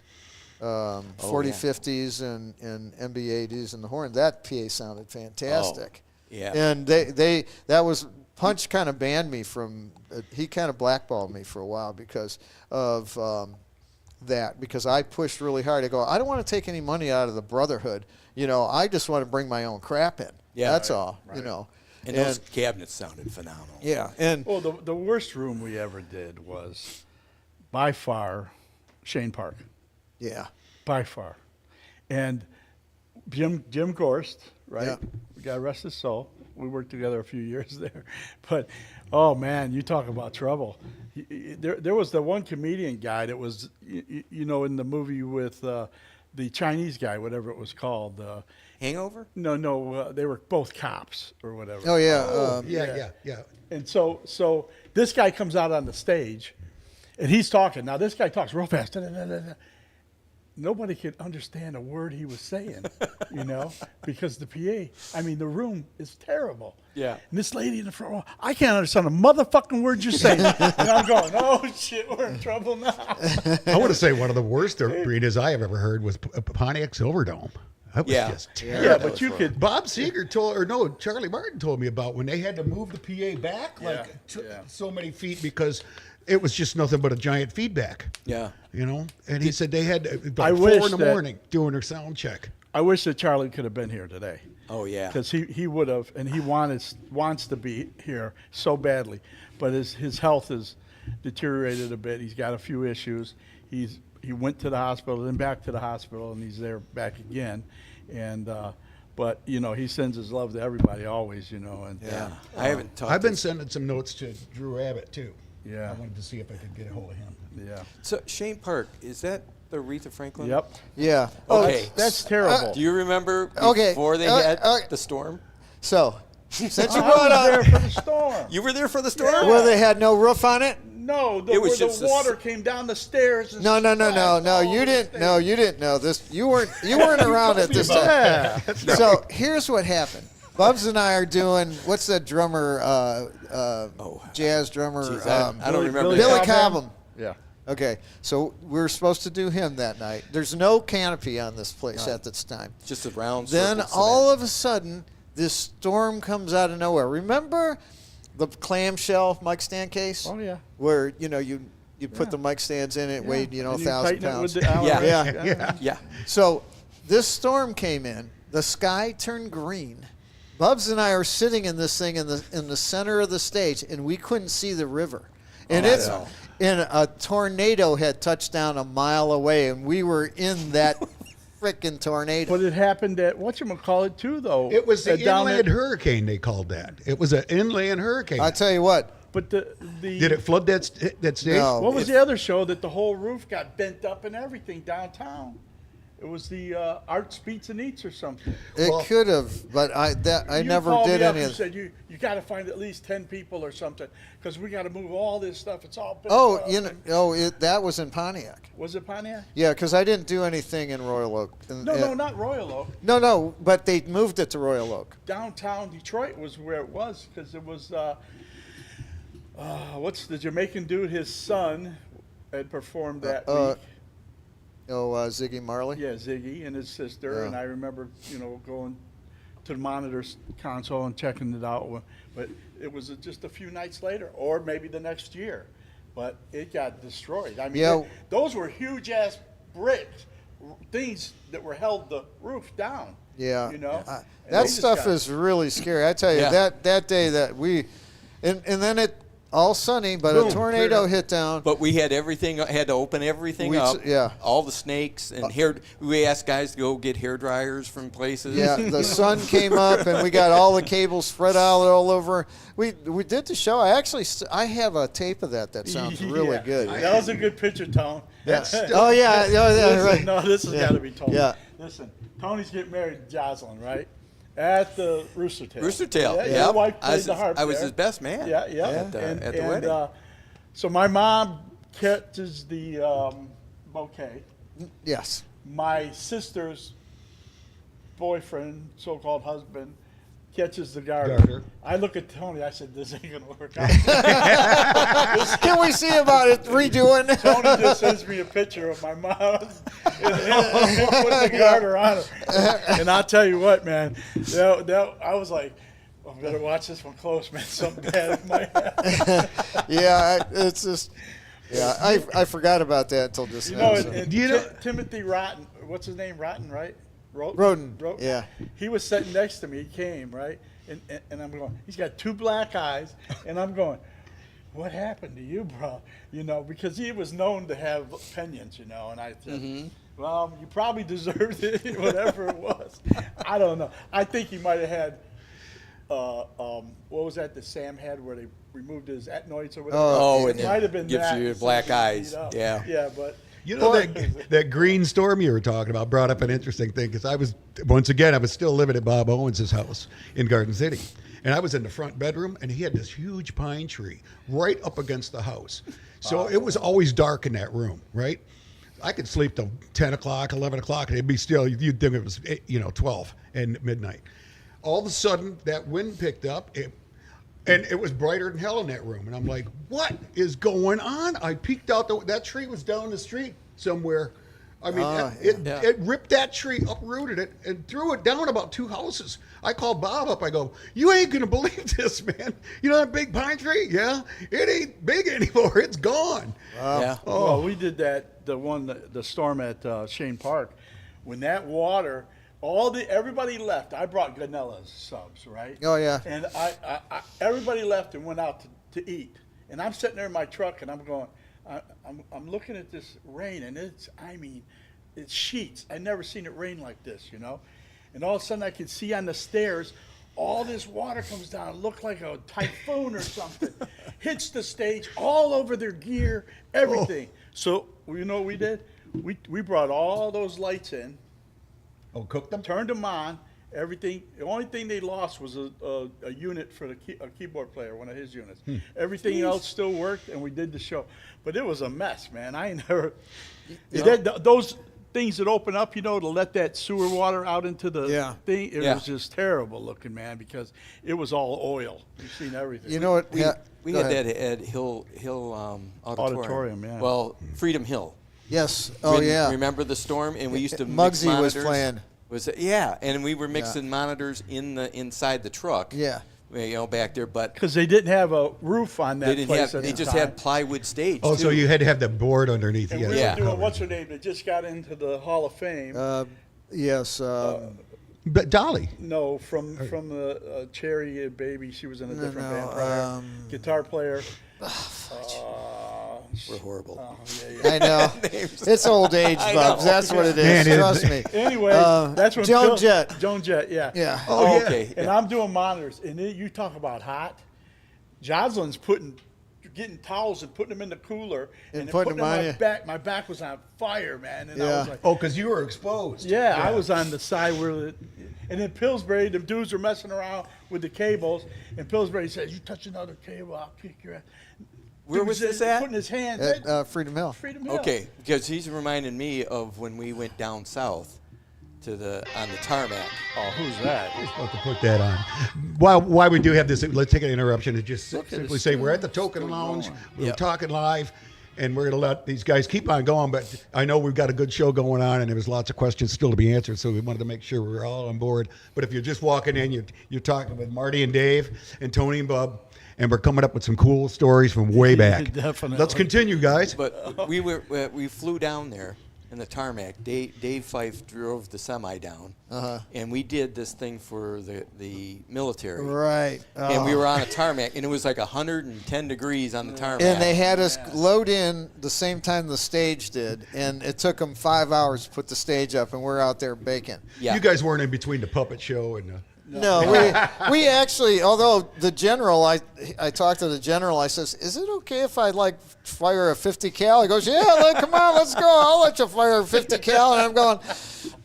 4050s and MB80s and the horn. That PA sounded fantastic. yeah. And that was Punch kind of banned me from. He kind of blackballed me for a while because of that. Because I pushed really hard. I go, I don't want to take any money out of the Brotherhood. You know, I just want to bring my own crap in. Yeah, that's right, all. You know. And those cabinets sounded phenomenal. Yeah, and Well, the worst room we ever did was, by far, Shane Park. yeah. By far. And Jim Gorst, right? Yeah. God rest his soul. We worked together a few years there. But, oh, man, you talk about trouble. There was the one comedian guy that was, you know, in the movie with the Chinese guy, whatever it was called. Hangover? No, they were both cops or whatever. Oh yeah. Yeah. And so this guy comes out on the stage, and he's talking. Now, this guy talks real fast. Nobody could understand a word he was saying, you know, because the PA, I mean, the room is terrible. Yeah. And this lady in the front row, I can't understand a motherfucking word you're saying. And I'm going, oh, shit, we're in trouble now. I want to say one of the worst arenas I have ever heard was Pontiac Silverdome. That was just terrible. Yeah, but you could. Bob Seger Charlie Martin told me about when they had to move the PA back so many feet because it was just nothing but a giant feedback. Yeah. You know? And he said they had I like 4 wish in the that- morning doing their sound check. I wish that Charlie could have been here today. Oh, yeah. Because he would have, and he wants to be here so badly, but his health has deteriorated a bit. He's got a few issues. He went to the hospital, then back to the hospital, and he's there back again. And but you know, he sends his love to everybody always. You know, and Yeah. I haven't talked I've been to- sending some notes to Drew Abbott too. Yeah. I wanted to see if I could get a hold of him. yeah. So Shane Park, is that the Aretha Franklin? Yep. Yeah. Okay. That's terrible. Do you remember Okay, before they had the storm? So, since you I brought was there up for the storm. You were there for the storm? where they had no roof on it. No, It was where just the water came down the stairs. And No. splashed all You over didn't. the No, stage. you didn't know this. You weren't around at this time. Yeah. So here's what happened. Bubs and I are doing what's that drummer, jazz drummer, Jeez, I don't remember. Billy that. Cobham. Yeah. Okay, so we were supposed to do him that night. There's no canopy on this place at this time. Just a round Then circle all of a sudden, this storm comes out of nowhere. Remember the clamshell mic stand case? Oh yeah. Where you put the mic stands in it, weighed And you 1,000 tighten it pounds. with the Allen Yeah. wrench. Yeah. Yeah. So this storm came in. The sky turned green. Bubs and I are sitting in this thing in the center of the stage, and we couldn't see the river. And and a tornado had touched down a mile away, and we were in that freaking tornado. But it happened at whatchamacallit too, though. It was the down inland at- hurricane, they called that. It was an inland hurricane. I tell you what. But the Did it flood that stage? No. what was the other show that the whole roof got bent up and everything downtown? It was the Arts Beats and Eats or something. It Well- could have, but I You never called did me up any and of. said you got to find at least 10 people or something because we got to move all this stuff. It's all bent Oh, up. you know, that was in Pontiac. Was it Pontiac? Yeah, because I didn't do anything in Royal Oak. No, not Royal Oak. No, but they moved it to Royal Oak. Downtown Detroit was where it was because it was what's the Jamaican dude? His son had performed that week. Ziggy Marley. Yeah, Ziggy and his sister, Yeah. and I remember going to the monitor's console and checking it out. But it was just a few nights later, or maybe the next year. But it got destroyed. I mean, Yeah. those were huge ass bricks, things that were held the roof down. Yeah. You know, Uh, And they that just stuff got- is really scary. I tell you, Yeah. that day that and then it all sunny, but Boom, a tornado clear. hit down. But we had to open everything up. Yeah. All the snakes and hair. We asked guys to go get hair dryers from places. Yeah, the sun came up, and we got all the cables spread out all over. We did the show. I have a tape of that. That sounds really Yeah. good. That was a good picture, Tone. That's Oh yeah, Listen, right. no, this has got to be told. Yeah. Listen, Tony's getting married to Jocelyn, right? At the Rooster Tail. Rooster Tail. Yeah, Yeah. your wife I played was the harp I was there. his best man. Yeah, yeah. At the wedding. So my mom catches the bouquet. Yes. My sister's boyfriend, so-called husband, catches the garter. Garter. I look at Tony. I said, "This ain't gonna work out." Can we see about it redoing? Tony just sends me a picture of my mom and put the garter on her. And I'll tell you what, man, I was like, I better watch this one close, man. Something bad might happen. Yeah, it's just. Yeah, I forgot about that until just You now. know, so. and Do you know- Timothy Rotten, what's his name? Rotten, right? Roden, yeah. He was sitting next to me. He came, right? And I'm going, he's got two black eyes. And I'm going, what happened to you, bro? You know, because he was known to have opinions, you know. And I said, well, you probably deserved it, whatever it was. I don't know. I think he might have had, what was that Sam had where they removed his etnoids or whatever? Oh, it and might have been gives that. you It's black something eyes. beat up. Yeah. Yeah, but. You know, that green storm you were talking about brought up an interesting thing because I was still living at Bob Owens' house in Garden City. And I was in the front bedroom, and he had this huge pine tree right up against the house. So it was always dark in that room, right? I could sleep till 10 o'clock, 11 o'clock, and it'd be still, you'd think it was, 12 and midnight. All of a sudden, that wind picked up, and it was brighter than hell in that room. And I'm like, what is going on? I peeked out. That tree was down the street somewhere. I mean, Yeah. it ripped that tree, uprooted it, and threw it down about 2 houses. I called Bob up. I go, you ain't going to believe this, man. You know that big pine tree? Yeah. It ain't big anymore. It's gone. Yeah. Well, we did that. The storm at Shane Park, when that water, everybody left. I brought Ganella's subs, right? Oh, yeah. And I everybody left and went out to eat, and I'm sitting there in my truck and I'm going, I'm looking at this rain and it's sheets. I never seen it rain like this, you know, and all of a sudden I could see on the stairs. All this water comes down, it looked like a typhoon or something. Hits the stage, all over their gear, everything. So, you know what we did? We brought all those lights in, Oh, cooked them? turned them on, everything. The only thing they lost was a unit for a keyboard player, one of his units. Everything else still worked, and we did the show. But it was a mess, man. I ain't never. Those things that open up, you know, to let that sewer water out into the thing, it was just terrible looking, man, because it was all oil. You've seen everything. You know what? We Go had ahead. that at Hill Auditorium, yeah. Well, Freedom Hill. Yes. Oh, yeah. Remember the storm? And we used to mix Muggsy was monitors. playing. And we were mixing monitors inside the truck. Yeah. You know, back there, but Because they didn't have a roof on that they didn't place have. at They the just time. had plywood stage. Oh, too. so you had to have the board underneath. And you we had were to doing, cover. what's her name, that just got into the Hall of Fame. Yes. But Dolly. No, from the Cherry Baby, she was in a different no, band prior. Guitar player. We're horrible. I know. It's old age, I Bubs. know. That's what it is. Man, it- Trust me. Anyway, that's when Joan Phil- Jett. Joan Jett, yeah. Yeah. Oh, yeah. Okay. And I'm doing monitors, and then you talk about hot. Jocelyn's getting towels and putting them in the cooler And then putting them on my you. back. My back was on fire, man. And I Yeah. was like, Oh, because you were exposed. yeah, I was on the side where and in Pillsbury, the dudes were messing around with the cables, and Pillsbury says, "You touch another cable, I'll kick your ass." Where Dude was said- this at? Putting his hands At Freedom Hill. Freedom Hill. Okay, because he's reminding me of when we went down south to on the tarmac. Oh, who's that? About to put that on. Why we do have this, let's take an interruption and just Look at simply this say we're at the still Token Lounge. going. We're Yep. talking live, and we're going to let these guys keep on going. But I know we've got a good show going on, and there was lots of questions still to be answered, so we wanted to make sure we're all on board. But if you're just walking in, you're talking with Marty and Dave and Tony and Bub, and we're coming up with some cool stories from way back. Definitely. Let's continue, guys. But we flew down there in the tarmac. Dave Fife drove the semi down, and we did this thing for the military. Right. And we Oh. were on a tarmac, and it was like 110 degrees on the tarmac. And they had us load in the same time the stage did, and it took them 5 hours to put the stage up, and we're out there baking. yeah. You guys weren't in between the puppet show and No, we actually, although the general, I talked to the general. I says, "Is it okay if I like fire a 50 cal?" He goes, "Yeah, come on, let's go. I'll let you fire a 50 cal." And I'm going,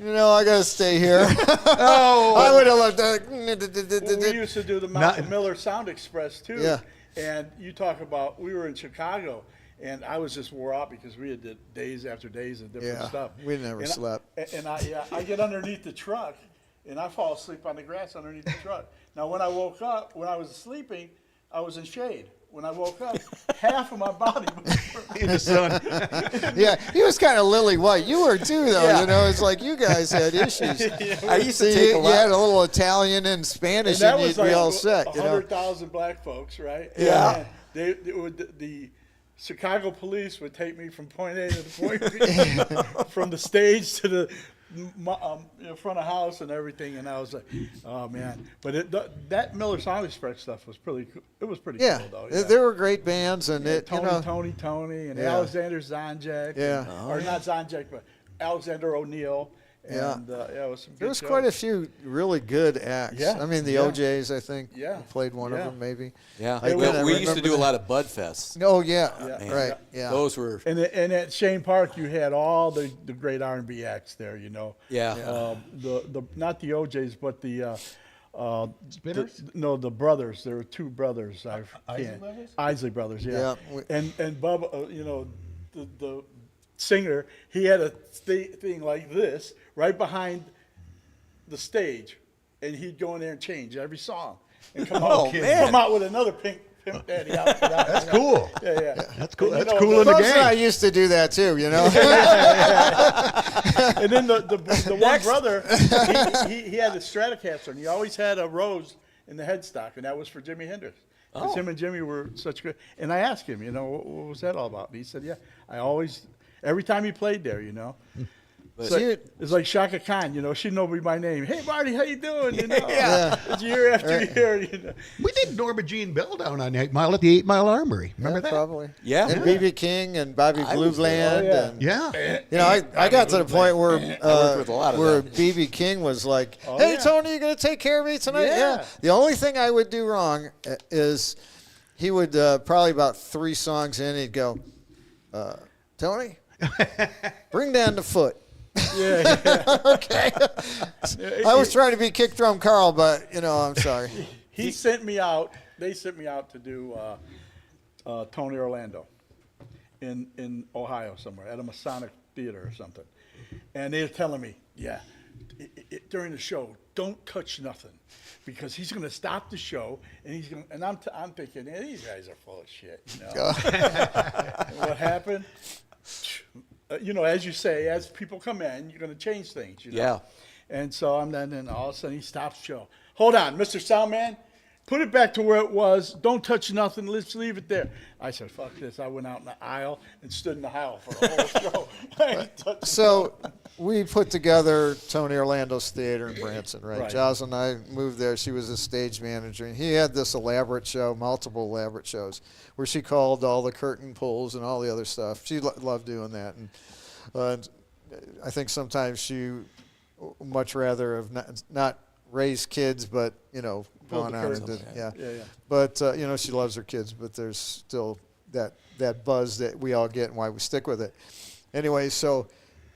I gotta stay here. Oh, I would have loved Well, that. we used to do the Malcolm Miller Sound Express too. Yeah. And you talk about, we were in Chicago, and I was just wore out because we had did days after days of different Yeah, stuff. we never And slept. I get underneath the truck, and I fall asleep on the grass underneath the truck. Now, when I woke up, when I was sleeping, I was in shade. When I woke up, half of my body was in the sun. Yeah, he was kind of lily white. You were too, though. Yeah. It's like you guys had issues. I used So to take you, a you lot. had a little Italian and And Spanish, that and was you'd be like all set. 100,000 black folks, right? Yeah. And the Chicago police would take me from point A to the point B, from the stage to the front of house and everything, and I was like, oh man! But that Miller Sound Express stuff was pretty cool. It was pretty Yeah, cool though. there were great bands, and Yeah, it, Tony, and Yeah. Alexander Zonjak. Yeah. Or not Zonjak, but Alexander O'Neill. Yeah. And it was some good there was shows. quite a few really good acts. Yeah, I mean, the yeah. OJs, I think, Yeah, played one of yeah. them, maybe. Yeah, I well, kinda we used to remember do a that. lot of Bud Fests. Oh yeah, Yeah. right, yeah. Those were And at Shane Park, you had all the great R&B acts there. Yeah. The not the OJs, but the Spinners? the brothers. There were two brothers. Isley Brothers? Isley Brothers. Yeah. Yeah. And Bubba, the singer, he had a thing like this right behind the stage, and he'd go in there and change every song and come out, man. come out with another Pimp Daddy outfit. That's cool. Yeah. That's cool. And, you That's know, cool in the Bubs and I game. used to do that too, And then the one brother, he had a Stratocaster, and he always had a rose in the headstock, and that was for Jimi Hendrix. Because him and Jimmy were such good. And I asked him, what was that all about? And he said, every time he played there, But- It's like Shaka Khan, she'd know me by name. Hey, Marty, how you doing? Yeah. It's year after year. We did Norma Jean Bell down on 8 Mile at the 8 Mile Armory. Remember that? Probably. Yeah. And BB King and Bobby I was Blueland. there. Oh, yeah. And, Yeah. I got to the point where worked with a lot of where them. BB King was like, Oh, "Hey yeah. Tony, you gonna take care of me tonight?" Yeah. The only thing I would do wrong is he would probably about 3 songs in, he'd go, "Tony, bring down the foot." Yeah. Okay. I was trying to be Kick Drum Carl, but I'm sorry. He sent me out. They sent me out to do Tony Orlando in Ohio somewhere at a Masonic theater or something. And they're telling me, during the show, don't touch nothing, because he's going to stop the show and he's going. And I'm thinking, these guys are full of shit. And what happened? As you say, as people come in, you're going to change things. Yeah. And so and all of a sudden he stops the show. Hold on, Mr. Soundman, put it back to where it was. Don't touch nothing. Let's leave it there. I said, fuck this. I went out in the aisle and stood in the aisle for the whole show. I ain't touching So we put together Tony Orlando's theater in Branson, right? Right. Giles and I moved there. She was a stage manager, and he had this elaborate show, multiple elaborate shows, where she called all the curtain pulls and all the other stuff. She loved doing that, and I think sometimes she much rather have not raised kids, but Pulled gone the on and curtains. did, Yeah. But she loves her kids, but there's still that buzz that we all get and why we stick with it. Anyway, so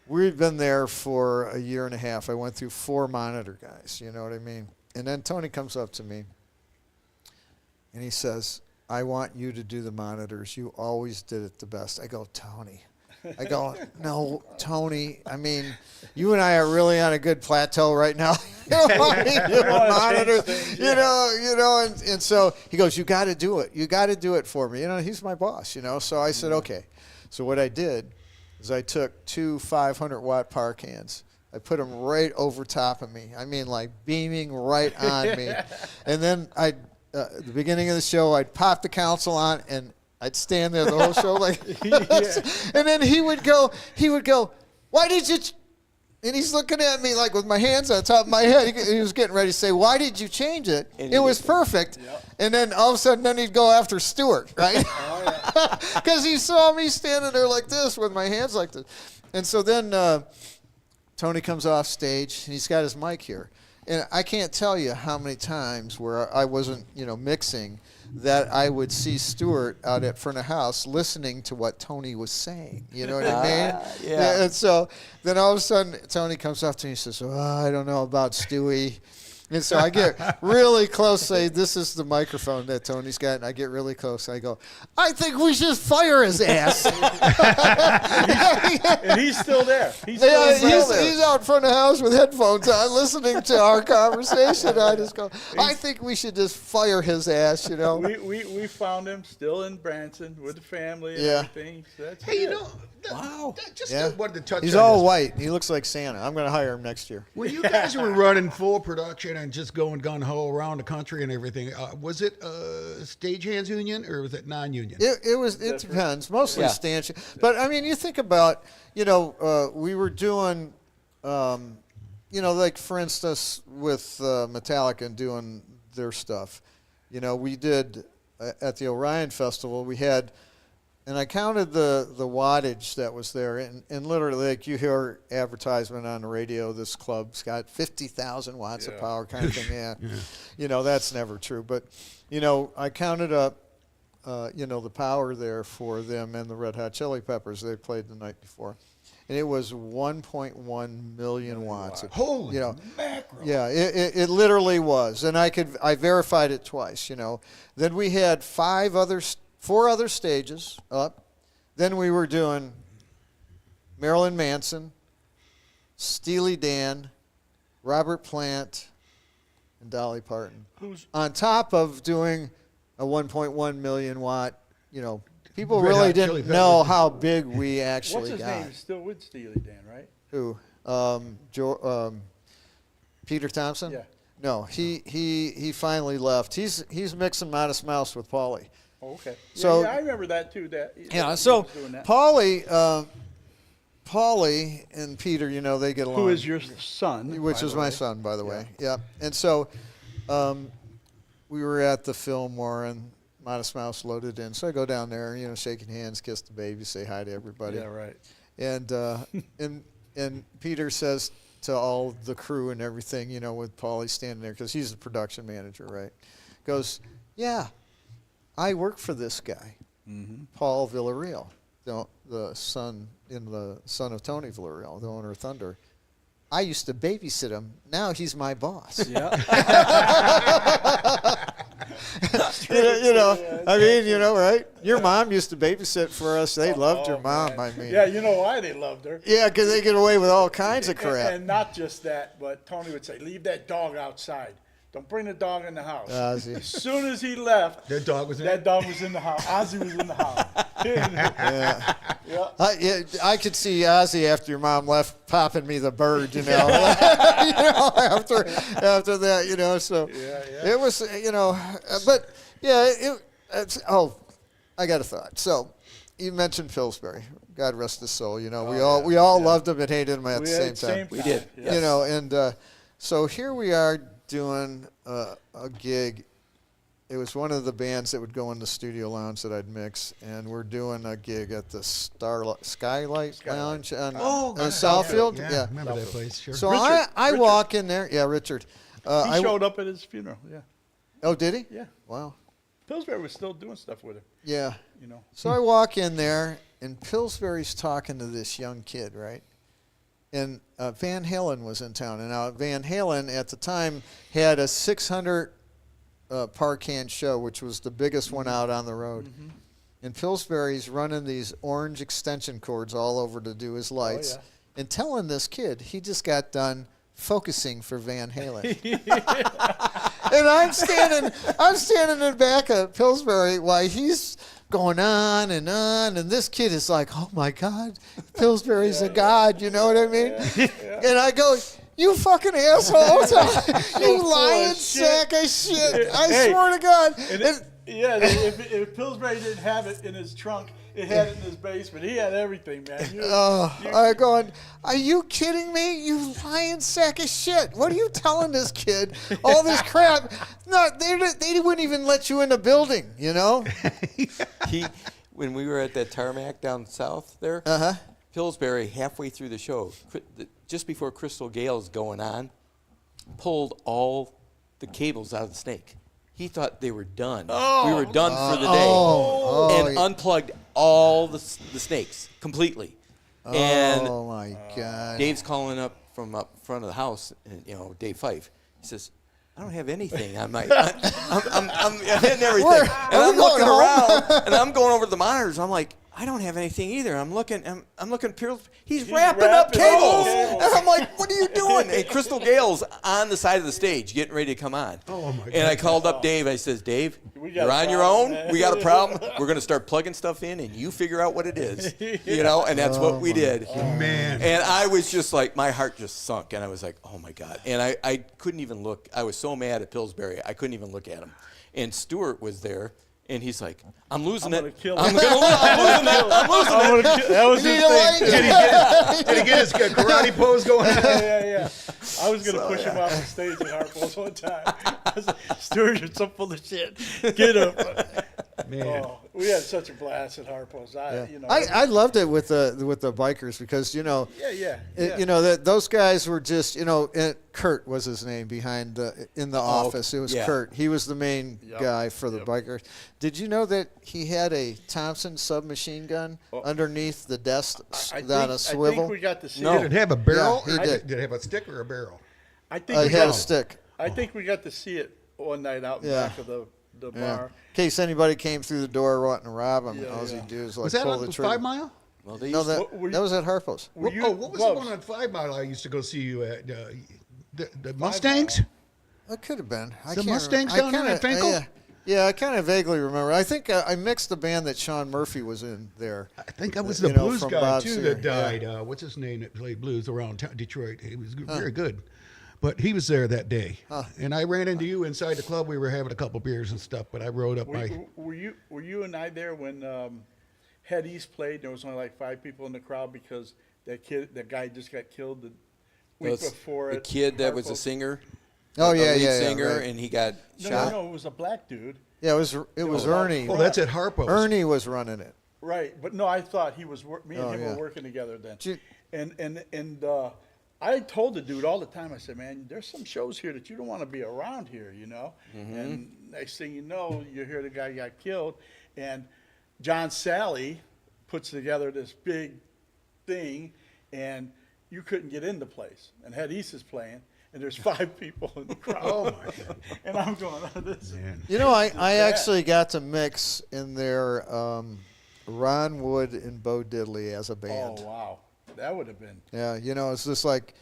we've been there for a year and a half. I went through 4 monitor guys, you know what I mean? And then Tony comes up to me and he says, I want you to do the monitors. You always did it the best. I go, Tony. I go, no, Tony. I mean, you and I are really on a good plateau right now. Monitors, and so he goes, you got to do it. You got to do it for me. He's my boss, So I said, okay. So what I did is I took 2 500-watt power cans. I put them right over top of me. I mean, like beaming right on me. And then at the beginning of the show, I'd pop the console on and I'd stand there the whole show like and then he would go, why did you and he's looking at me like with my hands on top of my head. He was getting ready to say, why did you change it? It was perfect. Yep. And then all of a sudden, then he'd go after Stuart, right? Because he saw me standing there like this with my hands like this. And so then Tony comes off stage, and he's got his mic here. And I can't tell you how many times where I wasn't, mixing, that I would see Stuart out at front of house listening to what Tony was saying. You know what I mean? Yeah. And so then all of a sudden, Tony comes up to me and says, I don't know about Stewie. And so I get really close, say, this is the microphone that Tony's got, and I get really close. I go, I think we should fire his ass. And he's still there. He's out in front of the house with headphones on listening to our conversation. I just go, I think we should just fire his ass, We found him still in Branson with the family and everything. So that's Hey, good. wow. Just wanted to touch He's on all this. white. He looks like Santa. I'm going to hire him next year. When you guys were running full production and just going gung-ho around the country and everything, was it Stagehands Union or was it non-union? It depends. Mostly stanchion. But, I mean, you think about, we were doing, like, for instance, with Metallica and doing their stuff. We did, at the Orion Festival, we had, and I counted the wattage that was there, and literally, like, you hear advertisement on the radio, this club's got 50,000 watts of power kind of thing. That's never true. But, I counted up, the power there for them and the Red Hot Chili Peppers. They played the night before. And it was 1.1 million watts. Holy mackerel. Yeah, it literally was. And I verified it twice, Then we had 4 other stages up. Then we were doing Marilyn Manson, Steely Dan, Robert Plant, and Dolly Parton. On top of doing a 1.1 million watt, people Red really Hot Chili didn't know Peppers. how big we actually What's his got. name? He's still with Steely Dan, right? Who? Peter Thompson? Yeah. No, he finally left. He's mixing Modest Mouse with Paulie. Oh, okay. So- I remember that too. So he was doing that. Paulie and Peter, they get along. Who is your son? Which by is the my way. son, by the way. Yeah. And so we were at the Fillmore, and Modest Mouse loaded in. So I go down there, shaking hands, kiss the baby, say hi to everybody. Yeah, right. And and Peter says to all the crew and everything, with Paulie standing there, because he's the production manager, right? Goes, yeah, I work for this guy, Paul Villarreal, the son of Tony Villarreal, the owner of Thunder. I used to babysit him. Now he's my boss. Yeah. Right? Your mom used to babysit for us. They loved your mom, man. I mean. Yeah, you know why they loved her? Yeah, because they get away with all kinds of crap. And not just that, but Tony would say, leave that dog outside. Don't bring the dog in the house. Ozzy. As soon as he left, That dog was in that dog was in the house. Ozzy was in the house. Yeah. Yeah. I could see Ozzy after your mom left popping me the bird, after that, so Yeah. it was, but yeah, I got a thought. So you mentioned Pillsbury. God rest his soul. You know, we all loved him and hated him at the same time. We did. Yes. You know, and so here we are doing a gig. It was one of the bands that would go in the studio lounge that I'd mix, and we're doing a gig at the Skylight Lounge on Southfield. Yeah, Yeah. remember that place? Sure. So Richard. I walk in there. Yeah, Richard. He showed up at his funeral. Yeah. Oh, did he? Yeah. Wow. Pillsbury was still doing stuff with him. Yeah. You know. So I walk in there, and Pillsbury's talking to this young kid, right? And Van Halen was in town. And now Van Halen, at the time, had a 600 Parcan show, which was the biggest one out on the road. Mm-hmm. And Pillsbury's running these orange extension cords all over to do his lights. yeah. And telling this kid he just got done focusing for Van Halen. And I'm standing in the back of Pillsbury while he's going on, and this kid is like, oh my God, Pillsbury's a god, you know what I mean? And I go, you fucking asshole, you lying sack of shit. I Hey, swear to God. Yeah, if Pillsbury didn't have it in his trunk, it had it in his basement. He had everything, man. I'm going, are you kidding me? You lying sack of shit. What are you telling this kid? All this crap. No, they wouldn't even let you in the building, you know? When we were at that tarmac down south there, Pillsbury, halfway through the show, just before Crystal Gale's going on, pulled all the cables out of the snake. He thought they were done. We were done for the day. And unplugged all the snakes completely. And Oh, my God. Dave's calling up from up front of the house, and, you know, Dave Fife. He says, I don't have anything on my. I'm hitting everything, Where? and Are we I'm looking going around, and I'm going over to the monitors. I'm like, I don't have anything either. I'm looking. He's wrapping up wrapping cables, cables. and I'm like, what are you doing? And Crystal Gale's on the side of the stage, getting ready to come on. Oh, my And I goodness. called up Dave. I says, Dave, We got you're a on your problem, own. man. We got a problem. We're gonna start plugging stuff in, and you figure out what it is. You know, and that's what we did. Man. And I was just like, my heart just sunk, and I was like, oh my God. And I couldn't even look. I was so mad at Pillsbury, I couldn't even look at him. And Stuart was there, and he's like, I'm losing I'm gonna it. kill I'm him. losing it. I'm losing it. That was his thing. Did he get his karate pose going on? Yeah. I was gonna push him off the stage at Harpo's one time. I was like, Stuart, you're so full of shit. Get him. Man. Oh, we had such a blast at Harpo's. You know, I loved it with the bikers because, you know, yeah. you know, that those guys were just, you know, Kurt was his name behind in the office. It was yeah. Kurt. He was the main Yep. guy for the bikers. Did you know that he had a Thompson submachine gun underneath the desk I on a swivel? think we got to see No. it. Did it have a barrel? Yeah, he or did. Did it have a stick or a barrel? I think He we had a got. stick. I think we got to see it one night out in Yeah. back of the Yeah. bar. In case anybody came through the door wanting to rob him, Yeah, all yeah. he'd do is like Was that pull on the the trigger. 5 Mile? Well, they No, used to- What were that was at Harpo's. Were you, What was Gloves? the one on 5 Mile I used to go see you at? The Mustangs? It could have been. I The can't Mustangs remember. down there in Finkel? Yeah, I kind of vaguely remember. I think I mixed the band that Sean Murphy was in there. I think that was You the know, blues from guy, Bob too, Seger, that died. What's his name that played blues around Detroit? He was very good. But he was there that day. And I ran into you inside the club. We were having a couple beers and stuff, but I rode up my... Were you and I there when Head East played? There was only like 5 people in the crowd because that guy just got killed the week was before. the at kid that was a Harpo's. singer. Oh, a yeah, lead yeah, singer, right. and he got No, shot. no, it was a black dude. Yeah, it was Ernie. Oh, that's at Harpo's. Ernie was running it. Right, but no, I thought he was. Me and Oh, him yeah. were working together then. Did And I told the dude all the time. I said, "Man, there's some shows here that you don't want to be around here, you know." And next thing you know, you hear the guy got killed, and John Sally puts together this big thing, and you couldn't get in the place. And Head East is playing, and there's 5 people in the crowd. Oh, my God. And I'm going, oh, this. Man. You know, I actually got to mix in there Ron Wood and Bo Diddley as a band. Oh wow, that would have been. Yeah, you know, it's just like,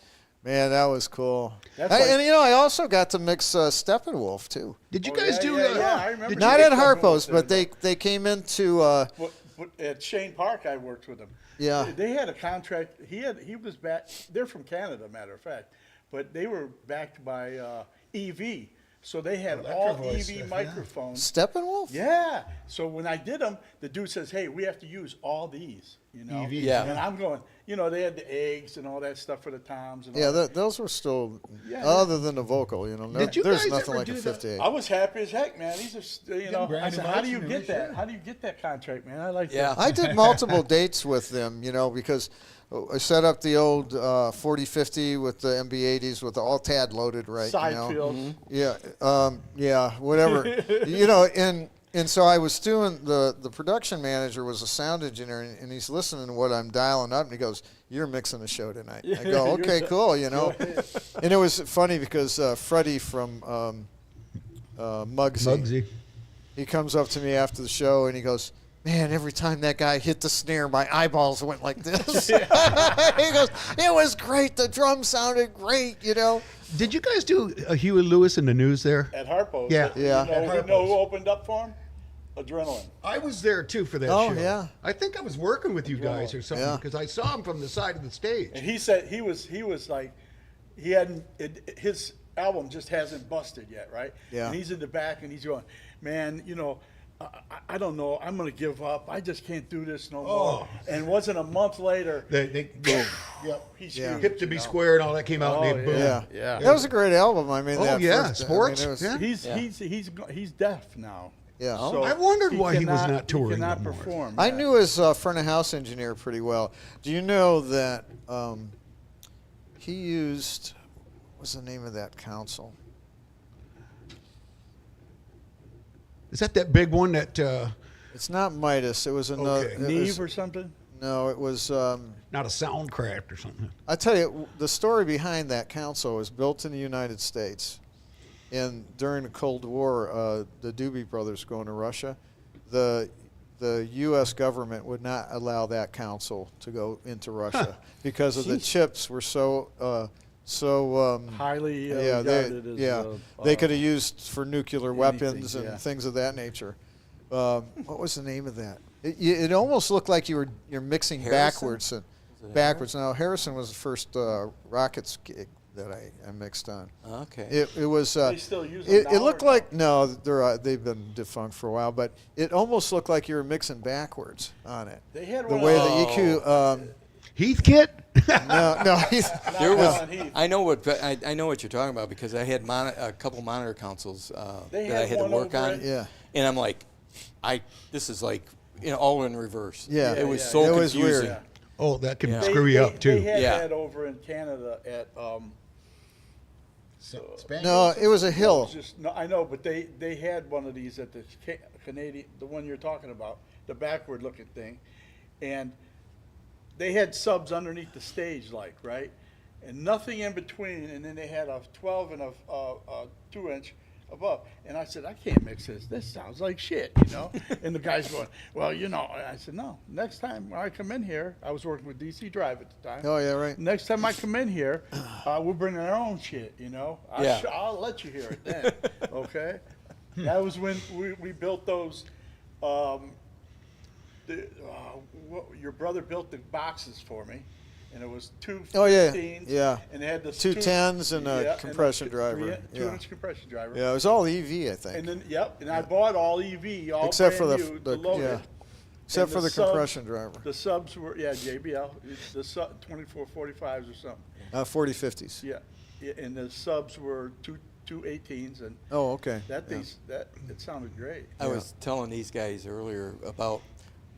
man, that was cool. That's like- And, you know, I also got to mix Steppenwolf, too. Did you Oh, guys yeah, do... yeah, I remember. Not you at did Harpo's, Steppenwolf but there. they came into, But at Shane Park, I worked with him. Yeah. They had a contract. He was back. They're from Canada, matter of fact, but they were backed by EV. So they had Electro all voice EV stuff, yeah. microphones. Steppenwolf? Yeah. So when I did them, the dude says, "Hey, we have to use all these." You know. EVs, Yeah. And I'm going. You know, they had the eggs and all that stuff for the toms. And Yeah, all that. those were still, Yeah, other than the vocal, you know, Did you there's guys nothing ever like a do the- 58. I was happy as heck, man. These are, you know. I brand said, new "How do mics you and get everything, that? sure. How do you get that contract, man?" I like Yeah. that. I did multiple dates with them, you know, because I set up the old 4050 with the MB80s with all TAD loaded, right? Side you know? fields. Yeah, whatever. You know, and so I was doing the production manager was a sound engineer, and he's listening to what I'm dialing up, and he goes, "You're mixing the show tonight." I go, You're "Okay, done. cool," you know. And it was funny because Freddie from Muggsy, he comes up to me after the show, and he goes, "Man, every time that guy hit the snare, my eyeballs went like this." He goes, "It was great. The drum sounded great, you know." Did you guys do Huey Lewis in the news there? At Harpo's. Yeah. Yeah. You know, At know Harpo's. who opened up for him? Adrenaline. I was there too for that Oh, show. yeah. I think I was working with you guys or something Yeah. because I saw him from the side of the stage. And he said he was like, he hadn't, his album just hasn't busted yet, right? Yeah. And he's in the back and he's going, "Man, you know, I don't know. I'm going to give up. I just can't do this no more." And wasn't a month later, They boom. Yep. he's Yeah. Hip to be square and all that came out Oh, and they boom. Yeah, Yeah. That was a great album. I mean, Oh, that yeah, first, Sports, I mean, it was- yeah. he's deaf now. Yeah. So I wondered why he was cannot- not touring He cannot no more. perform. I yeah. knew his front of house engineer pretty well. Do you know that he used, what's the name of that console? Is that big one that It's not Midas. It was another. Okay. it Neve was- or something. No, it was. not a Soundcraft or something? I tell you, the story behind that console was built in the United States, and during the Cold War, the Doobie Brothers going to Russia, the U.S. government would not allow that console to go into Russia because of the chips were so Highly yeah, regarded as they could have used for nuclear weapons and yeah. things of that nature. What was the name of that? It almost looked like you're mixing Harrison? backwards. Was it Backwards. Now Harrison was the first Rockets gig that I mixed on. Okay. It was. They still use them It now looked or like no, they've been defunct for a while, but it almost looked like you were mixing backwards on it. They had The one way of the EQ. Heathkit? No, he's, There was. on Heath. I know what you're talking about because I had a couple monitor consoles They that I had had to one work over on. at- Yeah. And I'm like, this is like, all in reverse. Yeah. It was Yeah, so it was confusing. weird. Oh, that can Yeah. screw you up too. They had Yeah. that over in Canada at no, it was a hill. Just no, I know, but they had one of these at the Canadian, the one you're talking about, the backward looking thing, and they had subs underneath the stage, like right, and nothing in between, and then they had a 12 and a 2-inch above, and I said, I can't mix this. This sounds like shit, you know. And the guy's going, well, you know. And I said, no. Next time when I come in here, I was working with DC Drive at the time. Oh yeah, right. Next time I come in here, we'll bring our own shit, you know? Yeah. I'll let you hear it then, okay? That was when we built those, your brother built the boxes for me, and it was two Oh, yeah, 15s, yeah. and it had the Two 10s and a compression driver, yeah. 2-inch compression driver. Yeah, it was all EV, I think. And then, and I bought all EV, all Except for brand the- new, the- loaded. yeah. Except And for the subs- compression driver. The subs were, JBL, the 2445s or something. 4050s. Yeah, and the subs were two 18s, and Oh, okay. that Yeah. it sounded great. I was telling these guys earlier about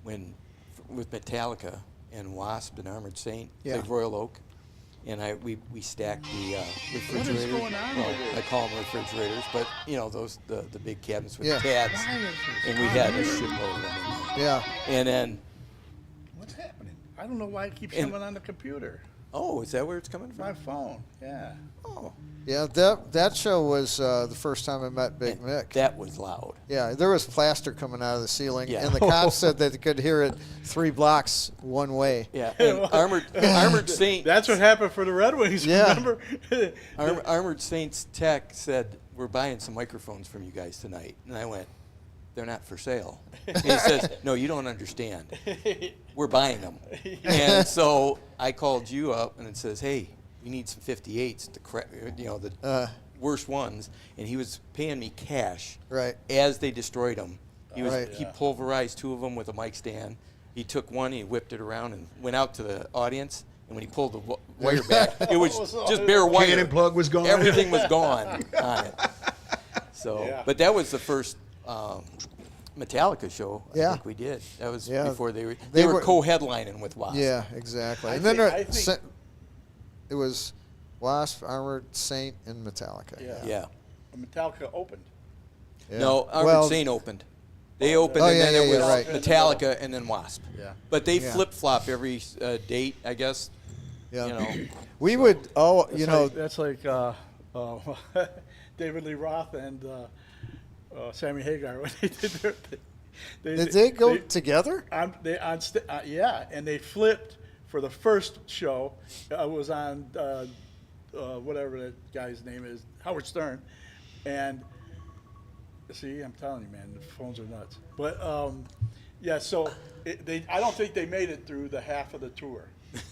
when with Metallica and Wasp and Armored Saint Yeah. played Royal Oak, and we stacked the refrigerators. going on Well, with this? I call them refrigerators, but those the big cabinets with Yeah. tabs, Why is this and we had a shitload of them in there. Yeah. And then, What's happening? I don't know why it keeps And- coming on the computer. oh, is that where it's coming My from? phone, yeah. Oh, Yeah, that show was the first time I met Big and Mick. that was loud. Yeah, there was plaster coming out of the ceiling, Yeah. and the cops said that they could hear it 3 blocks one way. Yeah, and Armored Saint. That's what happened for the Red Wings, Yeah. remember? Armored Saints Tech said, we're buying some microphones from you guys tonight. And I went, they're not for sale. And he says, no, you don't understand. We're buying them. And so I called you up and it says, hey, we need some 58s to worst ones, and he was paying me cash. Right. As they destroyed them, he Right. he pulverized 2 of them with a mic stand. He took one, he whipped it around, and went out to the audience. And when he pulled the wire back, it was just bare wire. Cannon plug was gone. Everything was gone on it. So, Yeah. but that was the first Metallica show I think we did. That was Yeah. before they were They were were- co-headlining with Wasp. Yeah, exactly. I And then think- I think- it was Wasp, Armored Saint, and Metallica. Yeah. Yeah. Metallica opened. Yeah. No, Armored Well, Saint opened. They opened, Oh, and yeah, then yeah, it was yeah, right. Metallica, and then Wasp. Yeah. But they Yeah. flip-flop every date, I guess. Yeah. You know. We would, That's like David Lee Roth and Sammy Hagar when they did their thing. did they go together? Yeah, and they flipped for the first show. It was on whatever that guy's name is, Howard Stern, and see, I'm telling you, man, the phones are nuts. But yeah, so I don't think they made it through the half of the tour.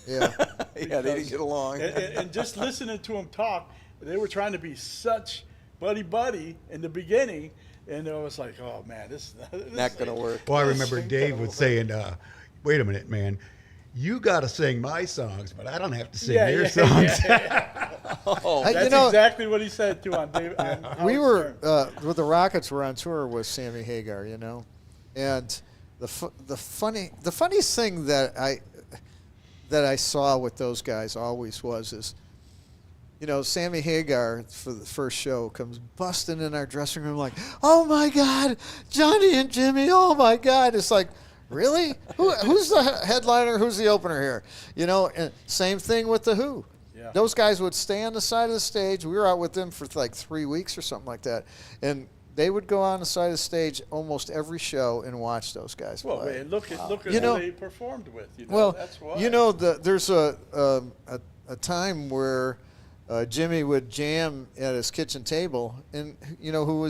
Yeah. Yeah, they didn't get along. And just listening to them talk, they were trying to be such buddy in the beginning, and it was like, oh man, this Not going to work. Well, I remember Dave was saying, wait a minute, man. You got to sing my songs, but I don't have to sing your songs. Oh, That's you know, exactly what he said too on David. we were with the Rockets were on tour with Sammy Hagar, you know, and the funniest thing that I saw with those guys always is, you know, Sammy Hagar for the first show comes busting in our dressing room like, oh my God, Johnny and Jimmy, oh my God. It's like, really? Who's the headliner? Who's the opener here? You know, and same thing with the Who. Yeah. Those guys would stay on the side of the stage. We were out with them for like 3 weeks or something like that. And they would go on the side of the stage almost every show and watch those guys Well, play. man, look at You who know- they performed with. You know, Well, that's why. you know, there's a time where Jimmy would jam at his kitchen table, and you know who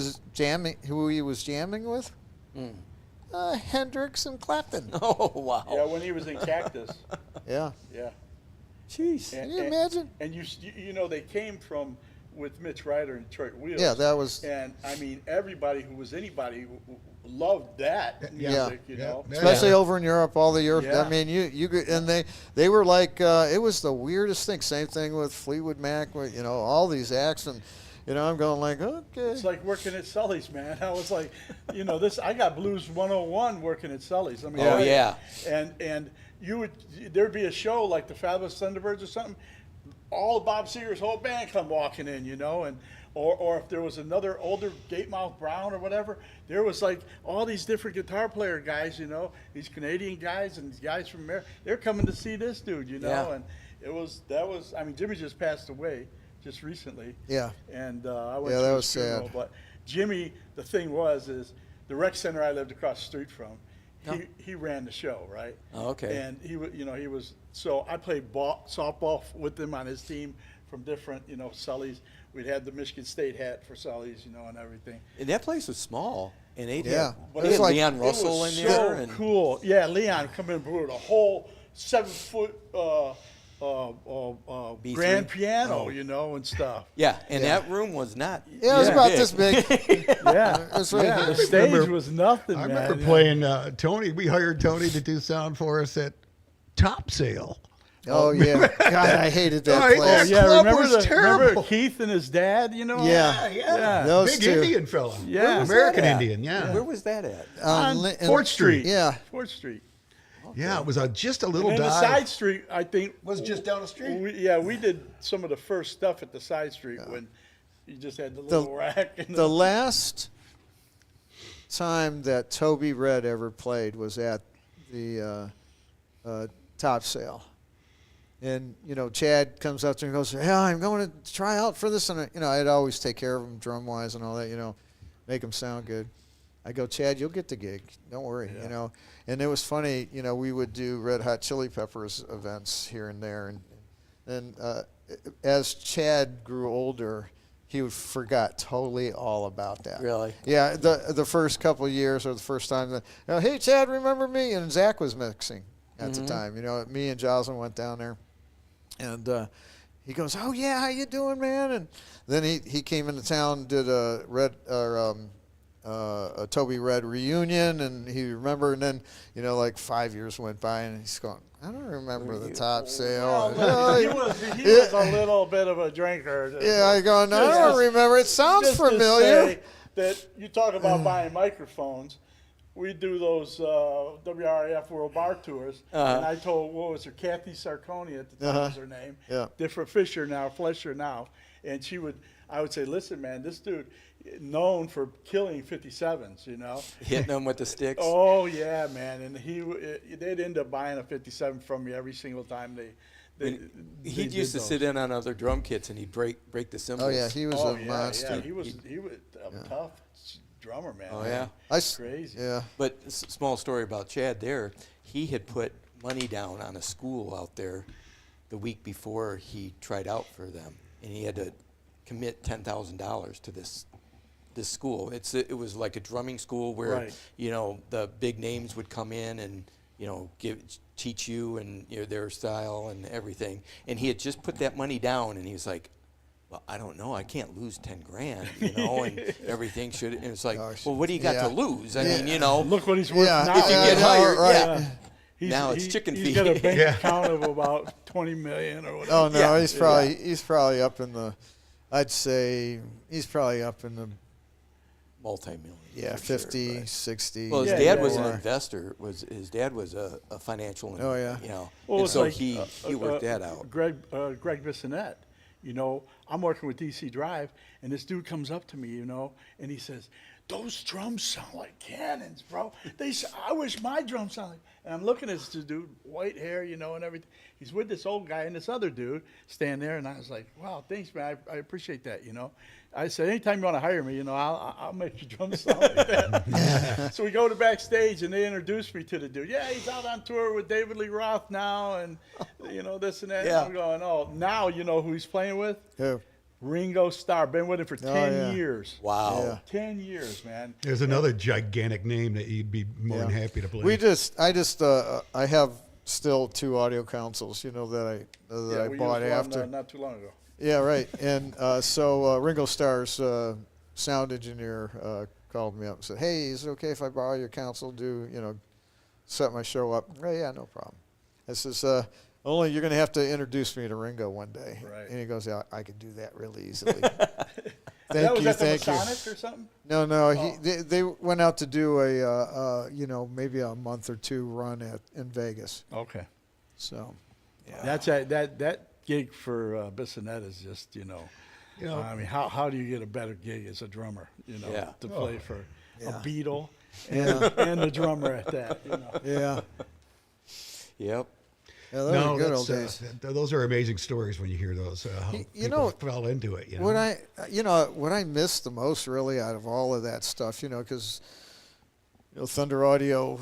he was jamming with? Hendrix and Clapton. Oh, wow. Yeah, when he was in Cactus. Yeah. Yeah. Jeez. Can you imagine? And you know, they came from with Mitch Ryder and Detroit Wheels. Yeah, that was. And I mean, everybody who was anybody who loved that Yeah. music. You Yeah. know. Yeah. Especially over in Europe, all the Europe. Yeah. I mean, you and they were like it was the weirdest thing. Same thing with Fleetwood Mac. You know, all these acts, and you know, I'm going like, okay. It's like working at Sully's, man. I was like, you know, I got Blues 101 working at Sully's. I mean, Oh, yeah. And there'd be a show like the Fabulous Thunderbirds or something. All of Bob Seger's whole band come walking in, you know, and or if there was another older Gatemouth Brown or whatever, there was like all these different guitar player guys, you know, these Canadian guys and these guys from America. They're coming to see this dude, you know, Yeah. and I mean, Jimmy just passed away just recently. Yeah. And I went Yeah, to that his was funeral, sad. but Jimmy, the thing is the rec center I lived across the street from, he ran the show, right? Oh, okay. And he was so I played softball with him on his team from different, you know, Sully's. We'd had the Michigan State hat for Sully's, you know, and everything. And that place was small. And they Yeah. had, But they it's had like- Leon It Russell was in so there. And cool. Yeah, Leon come in with a whole 7-foot B3? grand piano, Oh. you know, and stuff. Yeah, and Yeah. that room was not. Yeah, it was Yeah. about big. this big. Yeah, It was really yeah. big. The stage remember- was nothing, I man. remember Yeah. playing Tony. We hired Tony to do sound for us at Top Sale. Oh yeah, God, I hated that Right, Oh place. yeah, club remember was remember terrible. Keith and his dad, you know? Yeah. Yeah. Those Big two. Indian fella. Yeah. Where was American that at? Indian, yeah. Where was that at? On Li- in- 4th Street. Yeah. 4th Street. Yeah, it was just a little And then the dive. side street, I think, Was just down the street. We did some of the first stuff at the side street when you just had the little rack. And The last time that Toby Red ever played was at the Top Sale. And, you know, Chad comes up to me and goes, yeah, I'm going to try out for this. And, you know, I'd always take care of him drum-wise and all that, you know, make him sound good. I go, Chad, you'll get the gig. Don't worry, you know. And it was funny, you know, we would do Red Hot Chili Peppers events here and there. And as Chad grew older, he forgot totally all about that. Really? Yeah, the first couple of years or the first time that, you know, hey, Chad, remember me? And Zach was mixing at the time. You know, me and Jocelyn went down there. And he goes, "Oh yeah, how you doing, man?" And then he came into town, did a Toby Red reunion, and he remembered. And then like 5 years went by, and he's going, "I don't remember the top sale." Well, he was a little bit of a drinker. Yeah, I go, "No, I don't remember. It sounds Just to familiar." say that you talk about buying microphones. We do those WRAF World Bar Tours, and I told, what was her, Kathy Sarconi at the time was her name, Yeah. different Flesher now, and I would say, listen, man, this dude known for killing 57s, Hitting them with the sticks. Oh yeah, man, and they'd end up buying a 57 from me every single time they He used to sit in on other drum kits and he'd break the cymbals. Oh yeah, he was a monster. Yeah, he was a tough drummer, man. Oh, yeah? Crazy. Yeah. But small story about Chad there. He had put money down on a school out there the week before he tried out for them, and he had to commit $10,000 to this school. It was like a drumming school where Right. The big names would come in and teach you and their style and everything. And he had just put that money down, and he was like, well, I don't know. I can't lose $10,000, and everything should. And it's like, Gosh. well, what do you got Yeah. to lose? I Yeah. mean, Look what he's worth Yeah, now. if you get hired, right. He's- Now it's chicken He's feed. got a bank Yeah. account of about 20 million or whatever. Oh no, Yeah. he's probably up in the. I'd say he's probably up in the multi-million. yeah for sure, 50, but- 60. Well, his Yeah, dad yeah, was yeah. an investor. His dad was a financial. Oh, yeah. Well, and it's so like, he worked that out. Greg Bissonette, I'm working with DC Drive, and this dude comes up to me, and he says, "Those drums sound like cannons, bro. I wish my drums sound like." And I'm looking at this dude, white hair, and everything. He's with this old guy and this other dude standing there, and I was like, "Wow, thanks, man. I appreciate that." I said, "Anytime you want to hire me, I'll make your drums sound like that." So we go to backstage, and they introduced me to the dude. Yeah, he's out on tour with David Lee Roth now, and this and that. Yeah. And I'm going, "Oh, now you know who he's playing with." Who? Ringo Starr. Been with him for 10 yeah. years. Wow. Yeah. 10 years, man. There's another gigantic name that you'd be more than Yeah. happy to play. I have still 2 audio consoles, that I we bought used one, after. not too long ago. Yeah, right. And so Ringo Starr's sound engineer called me up and said, "Hey, is it okay if I borrow your console? Set my show up?" "Oh, yeah, no problem." I says, "Only you're going to have to introduce me to Ringo one day." Right. And he goes, "Yeah, I could do that really easily." That Thank was you, at the thank you. Masonic or something? No, Oh. they went out to do a maybe a month or 2 run in Vegas. Okay. So, yeah. That's that gig for Bissonette is just, I mean, how do you get a better gig as a drummer, Yeah. to play for a Yeah. Beatle Yeah. and the drummer at that, Yeah. Yep. Yeah, those are good old that's, days. those are amazing stories when you hear those. How You people know, fell into it. What what I miss the most really out of all of that stuff, because Thunder Audio,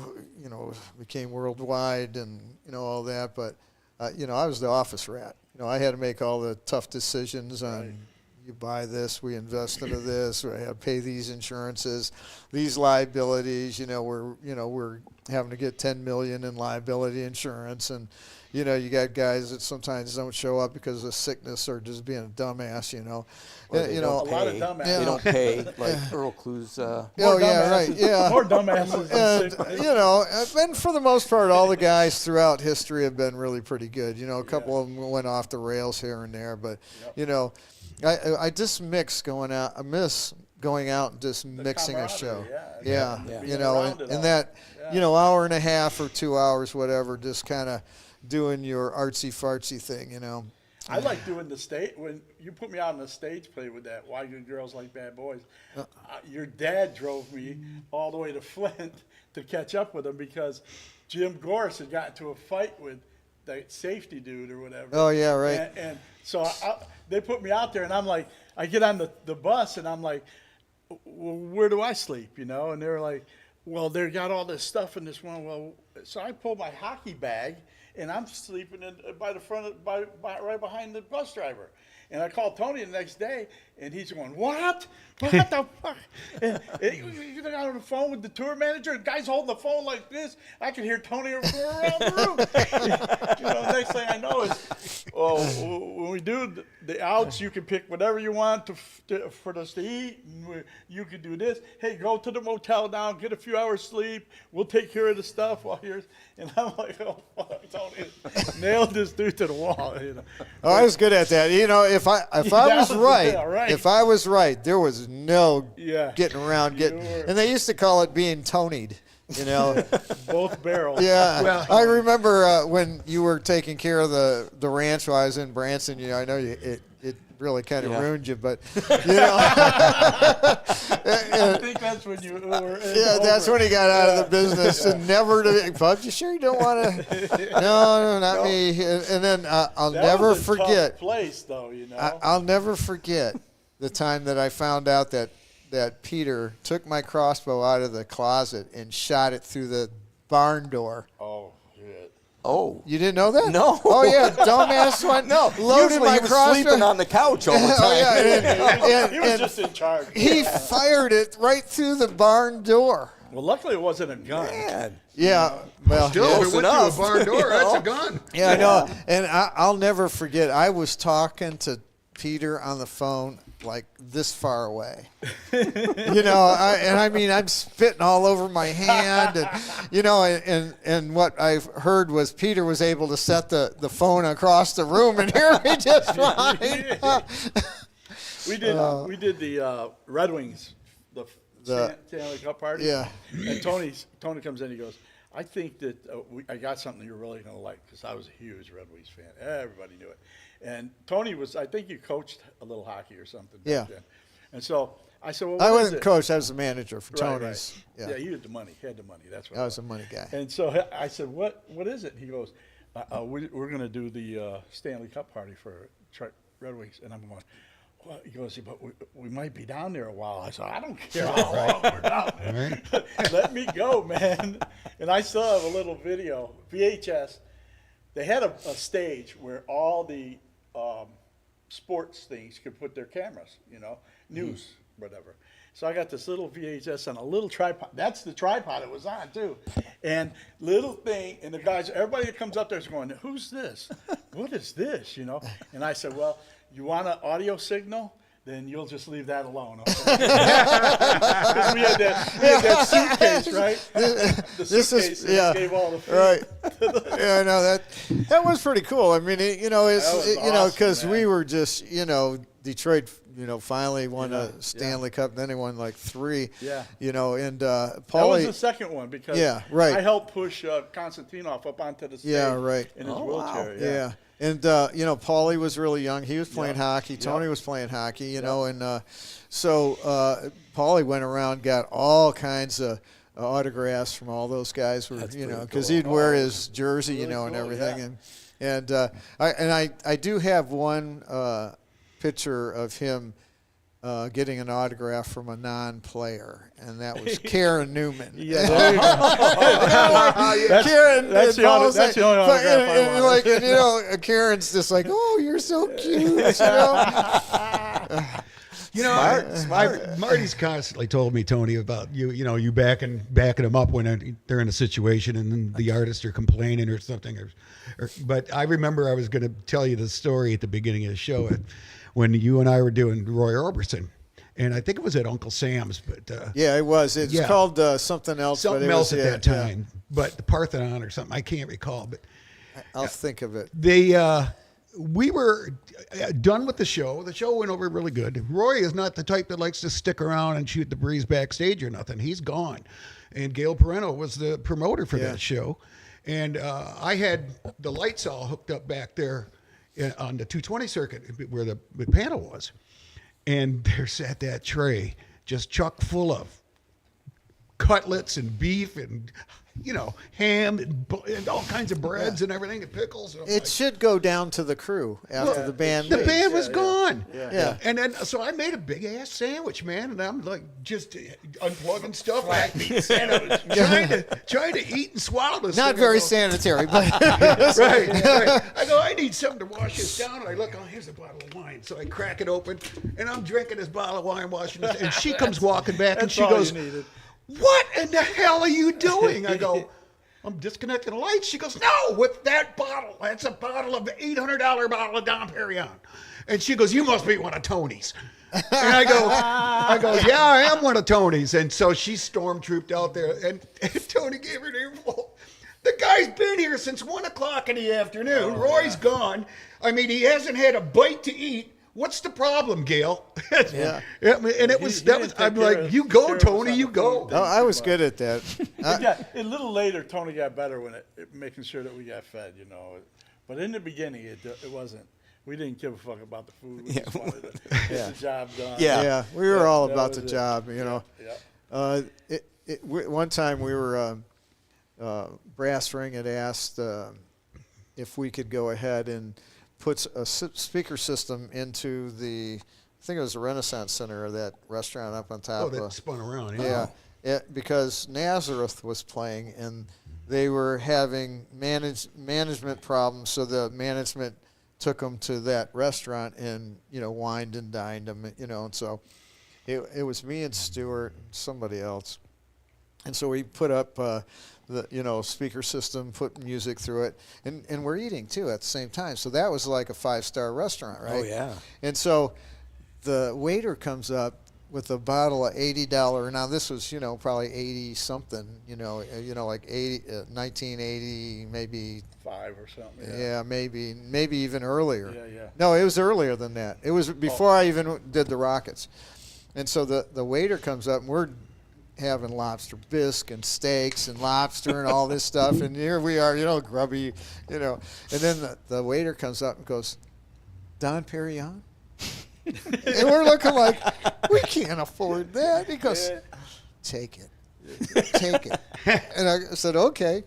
became worldwide and all that, but I was the office rat. I had to make all the tough decisions on. Right. You buy this, we invest into this, we have to pay these insurances, these liabilities. We're having to get $10 million in liability insurance, and you got guys that sometimes don't show up because of sickness or just being a dumbass. Or they don't a lot of pay. dumbasses. They don't pay, like Earl Clues. Oh yeah, right, yeah. More dumbasses than And sick. and for the most part, all the guys throughout history have been really pretty good. A couple of them went off the rails here and there, but I just miss going out. I miss going out and just mixing a show. camaraderie, Yeah, Yeah. Being around it all. and that Yeah. hour and a half or 2 hours, whatever, just kind of doing your artsy fartsy thing. I like doing the stage. When you put me out on the stage play with that Why Good Girls Like Bad Boys, your dad drove me all the way to Flint to catch up with him because Jim Gorse had gotten into a fight with the safety dude or whatever. Oh, yeah, right. And so they put me out there, and I'm like, I get on the bus, and I'm like, well, where do I sleep, And they're like, well, they got all this stuff in this one. Well, so I pull my hockey bag, and I'm sleeping by the front, right behind the bus driver. And I called Tony the next day, and he's going, what? What the fuck? And you got on the phone with the tour manager, the guy's holding the phone like this. I could hear Tony from around the room. You know, next thing I know is, when we do the outs, you can pick whatever you want for us to eat. And you can do this. Hey, go to the motel now, get a few hours sleep. We'll take care of the stuff while you're. And I'm like, oh fuck, Tony nailed this dude to the wall. You know. Oh, I was good at that. You know, if I was right, right. if I was right, there was no Yeah. getting around You were. and they used to call it being Tony'd. You know. Both barrels. Yeah, Well- I remember when you were taking care of the ranch while I was in Branson. You know, I know it really kind of ruined you, but you know, I think that's when you were. yeah, that's when he got out of the business and never to. Bub, you sure you don't want to? No, not me. And then I'll That never was a forget. tough place, though, you know. I'll never forget the time that I found out that Peter took my crossbow out of the closet and shot it through the barn door. Oh shit. Oh. You didn't know that? No. Oh yeah, dumbass one. No, loaded usually my he was crossbow. sleeping on the couch all the time. Oh yeah, He was and just in charge. he fired it right through the barn door. Well, luckily it wasn't a gun. Man. Yeah, well, Still, yeah. if it went enough. through a barn door, that's You a gun. Yeah, I know. And I'll never forget. I was talking to Peter on the phone like this far away. You know, I mean, I'm spitting all over my hand, and you know, and what I heard was Peter was able to set the phone across the room and hear me just fine. We did the Red Wings, the Stanley Cup party. Yeah. And Tony comes in. He goes, I think that I got something you're really gonna like, because I was a huge Red Wings fan. Everybody knew it. And Tony was, I think you coached a little hockey or something. back Yeah. then. And so I said, well, I what is wasn't it? coach. I was the manager for Right, Tony's. right. Yeah, He had the money. He had the money. That's what I was a money guy. And so I said, what is it? He goes, we're going to do the Stanley Cup party for Red Wings. And I'm going, well, he goes, but we might be down there a while. I said, I don't care how long we're down there. Let me go, man. And I still have a little video, VHS. They had a stage where all the sports things could put their cameras, you know, news, whatever. So I got this little VHS on a little tripod. That's the tripod it was on, too. And little thing, and the guys, everybody that comes up there is going, who's this? What is this, you know? And I said, well, you want an audio signal? Then you'll just leave that alone. Okay? 'Cause we had that suitcase, right? The suitcase that gave all the food. Right. Yeah, no, that was pretty cool. I mean, That was you know, awesome, because we man. were just, you know, Detroit, you know, finally won Yeah, a Stanley Cup. Then they won like 3. Yeah. You know, and That was Paulie. the second one, because Yeah, right. I helped push Konstantinov up onto the stage Yeah, right. in his Oh, wheelchair. wow. Yeah. And, you know, Paulie was really young. He was playing hockey. Tony was playing hockey, you know. And so Paulie went around, got all kinds of autographs from all those guys, who, That's you know, pretty because cool. he'd wear his jersey, you Really know, and cool, everything. yeah. And I do have one picture of him getting an autograph from a non-player, and that was Karen Newman. Yeah, there you go. That's- Karen, that's the only- that's the only autograph I and, want. like, and, you know, Karen's just like, oh, you're so cute, you know. You know, Smart. Marty's constantly told me, Tony, about you know, you backing them up when they're in a situation and then the artists are complaining or something. But I remember I was going to tell you the story at the beginning of the show when you and I were doing Roy Orbison. And I think it was at Uncle Sam's, but Yeah, it was. It's Yeah. called something else. something but it else was, at that time. But the Parthenon or something, I can't recall. But I'll think of it. we were done with the show. The show went over really good. Roy is not the type that likes to stick around and shoot the breeze backstage or nothing. He's gone. And Gail Perreno was the promoter for that show. And I had the lights all hooked up back there on the 220 circuit where the panel was. And there sat that tray just chock full of cutlets and beef and, ham and all kinds of breads and everything and pickles. And I'm It like, should go down to the crew after well, the band The leaves. band was gone. Yeah. And then, so I made a big ass sandwich, man, and I'm like just unplugging stuff, and trying to eat and swallow this. Not thing. very I go, sanitary, but right. I go, I need something to wash this down, and I look, oh, here's a bottle of wine. So I crack it open, and I'm drinking this bottle of wine, washing this, and she comes walking back, and That's she all goes, you needed. "What in the hell are you doing?" I go, I'm disconnecting the lights. She goes, "No, with that bottle. That's a bottle of $800 bottle of Dom Perignon." And she goes, "You must be one of Tony's." And I go, "Yeah, I am one of Tony's." And so she stormtrooped out there, and Tony gave her an earful. The guy's been here since 1 o'clock in the afternoon. Roy's gone. I mean, he hasn't had a bite to eat. What's the problem, Gail? Yeah. And it was, He that didn't was, take I'm care like, of- you go, care of Tony, us you on the go. food. Oh, I was good at that. A little later, Tony got better when making sure that we got fed, But in the beginning, it wasn't. We didn't give a fuck about the food. We just wanted to get the job done. Yeah. We were all that about was the it. job, Yeah. One time we were, Brass Ring had asked if we could go ahead and put a speaker system into I think it was the Renaissance Center, or that restaurant up on top. Oh, that spun around. Yeah, because Nazareth was playing, and they were having management problems, so the management took them to that restaurant and, wined and dined them, and so it was me and Stuart and somebody else. And so we put up the speaker system, put music through it, and we're eating too at the same time. So that was like a 5-star restaurant, right? Oh, yeah. And so the waiter comes up with a bottle of $80. Now this was probably 80 something, like 1980, maybe 5 or something. yeah, maybe even earlier. Yeah. No, it was earlier than that. It was before I even did the Rockets. And so the waiter comes up, and we're having lobster bisque and steaks and lobster and all this stuff. And here we are, grubby, And then the waiter comes up and goes, "Don Perignon?" And we're looking like, we can't afford that. He goes, "Take it. Take it." And I said, "Okay."